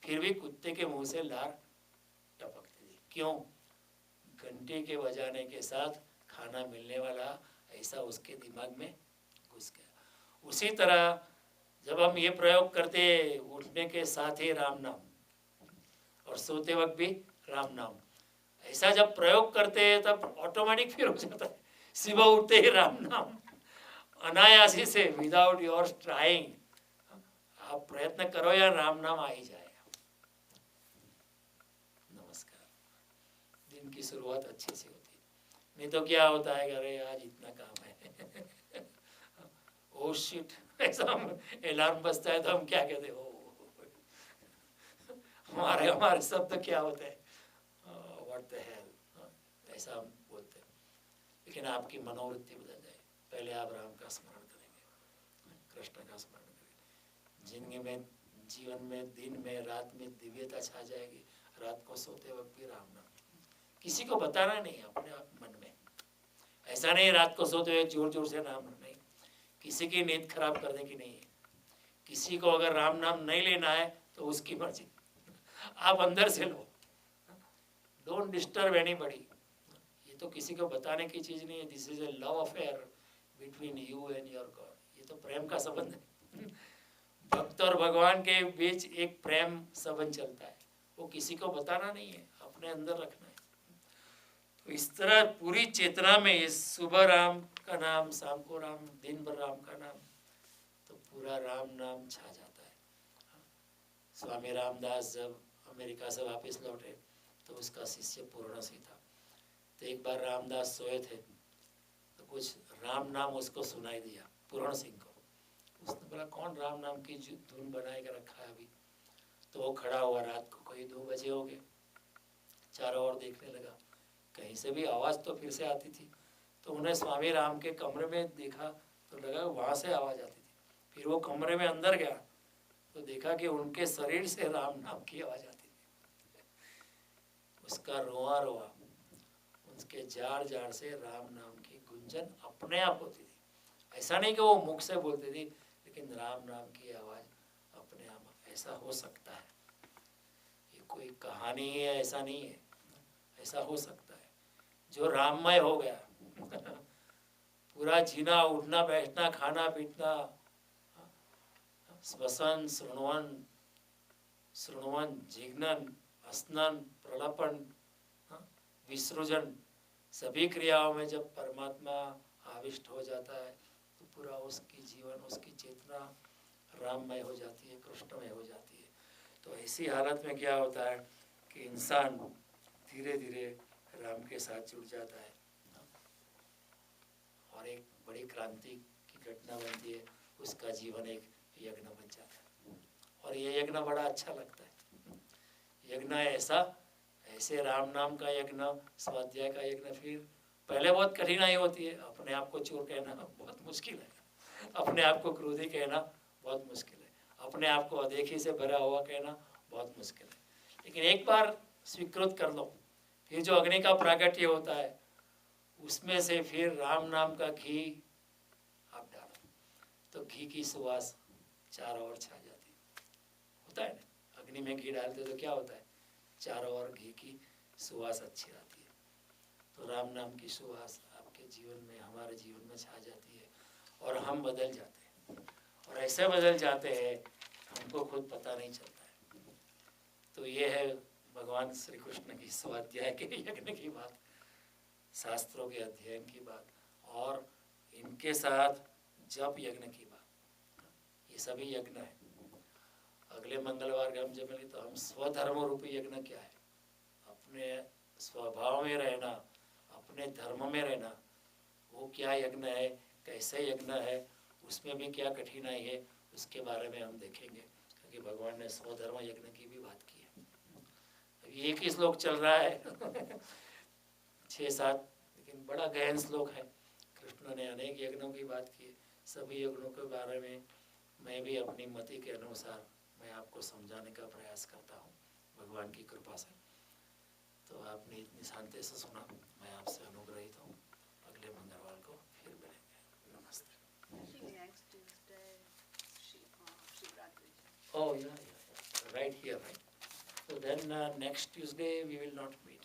फिर भी कुत्ते के मुंह से लार टपकती थी. क्यों? घंटे के बजाने के साथ खाना मिलने वाला, ऐसा उसके दिमाग में घुस गया. उसी तरह जब हम ये प्रयोग करते, उठने के साथ ही राम नाम और सोते वक्त भी राम नाम, ऐसा जब प्रयोग करते हैं तब ऑटोमेटिक फिर हो जाता है. सुबह उठते ही राम नाम अनायासी से, विदाउट योर ट्राइंग, आप प्रयत्न करो या राम नाम आ ही जाएगा. नमस्कार. दिन की शुरुआत अच्छी से होती है, नहीं तो क्या होता है, अरे आज इतना काम है ओ शिट, ऐसा अलार्म बजता है तो हम क्या कहते हो, हमारे शब्द क्या होते हैं, व्हाट द हेल, ऐसा हम बोलते हैं. लेकिन आपकी मनोवृत्ति बदल जाए. पहले आप राम का स्मरण करेंगे, कृष्ण का स्मरण करेंगे, जिंदगी में, जीवन में, दिन में, रात में दिव्यता छा जाएगी. रात को सोते वक्त भी राम नाम, किसी को बताना नहीं, अपने आप मन में. ऐसा नहीं रात को सोते हुए जोर जोर से नाम नहीं, किसी की नींद खराब करने की नहीं है. किसी को अगर राम नाम नहीं लेना है तो उसकी मर्जी, आप अंदर से लो. Don't disturb anybody. ये तो किसी को बताने की चीज नहीं है. This is a love affair between you and your God. ये तो प्रेम का संबंध है. भक्त और भगवान के बीच एक प्रेम संबंध चलता है, वो किसी को बताना नहीं है, अपने अंदर रखना है. तो इस तरह पूरी चेतना में इस सुबह राम का नाम, शाम को राम, दिन भर राम का नाम, तो पूरा राम नाम छा जाता है. स्वामी रामदास जब अमेरिका से वापस लौटे तो उसका शिष्य पूर्ण सिंह था। तो एक बार रामदास सोए थे तो कुछ राम नाम उसको सुनाई दिया पूर्ण सिंह को। उसने बोला कौन राम नाम की धुन बनाए के रखा है अभी। तो वो खड़ा हुआ, रात को कोई 2 बजे हो गए, चारों ओर देखने लगा, कहीं से भी आवाज़ तो फिर से आती थी। तो उन्हें स्वामी राम के कमरे में देखा तो लगा वहाँ से आवाज़ आती थी। फिर वो कमरे में अंदर गया तो देखा कि उनके शरीर से राम नाम की आवाज़ आती थी। उसका रोआ रोआ, उसके जाड़ जाड़ से राम नाम की गुंजन अपने आप होती थी। ऐसा नहीं कि वो मुख से बोलती थी, लेकिन राम नाम की आवाज़ अपने आप। ऐसा हो सकता है, ये कोई कहानी है ऐसा नहीं है, ऐसा हो सकता है। जो राममय हो गया पूरा जीना उठना बैठना खाना पीना, श्वसन श्रृणवन श्रृणवन जिघ्नन स्नन प्रलपन विसृजन, सभी क्रियाओं में जब परमात्मा आविष्ट हो जाता है तो पूरा उसकी जीवन उसकी चेतना राममय हो जाती है, कृष्णमय हो जाती है। तो ऐसी हालत में क्या होता है कि इंसान धीरे धीरे राम के साथ जुड़ जाता है और एक बड़ी क्रांति की घटना बनती है, उसका जीवन एक यज्ञ बन जाता है। और ये यज्ञ बड़ा अच्छा लगता है। यज्ञ ऐसे राम नाम का यज्ञ, स्वाध्याय का यज्ञ, फिर पहले बहुत कठिनाई होती है, अपने आप को चोर कहना बहुत मुश्किल है, अपने आप को क्रोधी कहना बहुत मुश्किल है, अपने आप को अदेखी से भरा हुआ कहना बहुत मुश्किल है। लेकिन एक बार स्वीकृत कर लो, फिर जो अग्नि का प्राकट्य होता है उसमें से फिर राम नाम का घी आप डालो तो घी की सुवास चारों ओर छा जाती है। होता है ना, अग्नि में घी डालते तो क्या होता है, चारों ओर घी की सुवास अच्छी आती है। तो राम नाम की सुवास आपके जीवन में, हमारे जीवन में छा जाती है और हम बदल जाते हैं। और ऐसे बदल जाते हैं हमको खुद पता नहीं चलता है। तो ये है भगवान श्री कृष्ण की स्वाध्याय के यज्ञ की बात, शास्त्रों के अध्ययन की बात, और इनके साथ जप यज्ञ की बात। ये सभी यज्ञ है। अगले मंगलवार के हम जब मिले तो हम स्वधर्म रूपी यज्ञ क्या है, अपने स्वभाव में रहना, अपने धर्म में रहना, वो क्या यज्ञ है, कैसे यज्ञ है, उसमें भी क्या कठिनाई है, उसके बारे में हम देखेंगे। क्योंकि भगवान ने स्वधर्म यज्ञ की भी बात की है। अभी एक ही श्लोक चल रहा है 6-7, लेकिन बड़ा गहन श्लोक है। कृष्ण ने अनेक यज्ञों की बात की है। सभी यज्ञों के बारे में मैं भी अपनी मति के अनुसार मैं आपको समझाने का प्रयास करता हूँ भगवान की कृपा से। तो आपने इतनी शांति से सुना, मैं आपसे अनुग्रहित हूँ। अगले मंगलवार को फिर मिलेंगे। नमस्ते। Oh yeah, right here, right. So then next Tuesday we will not meet.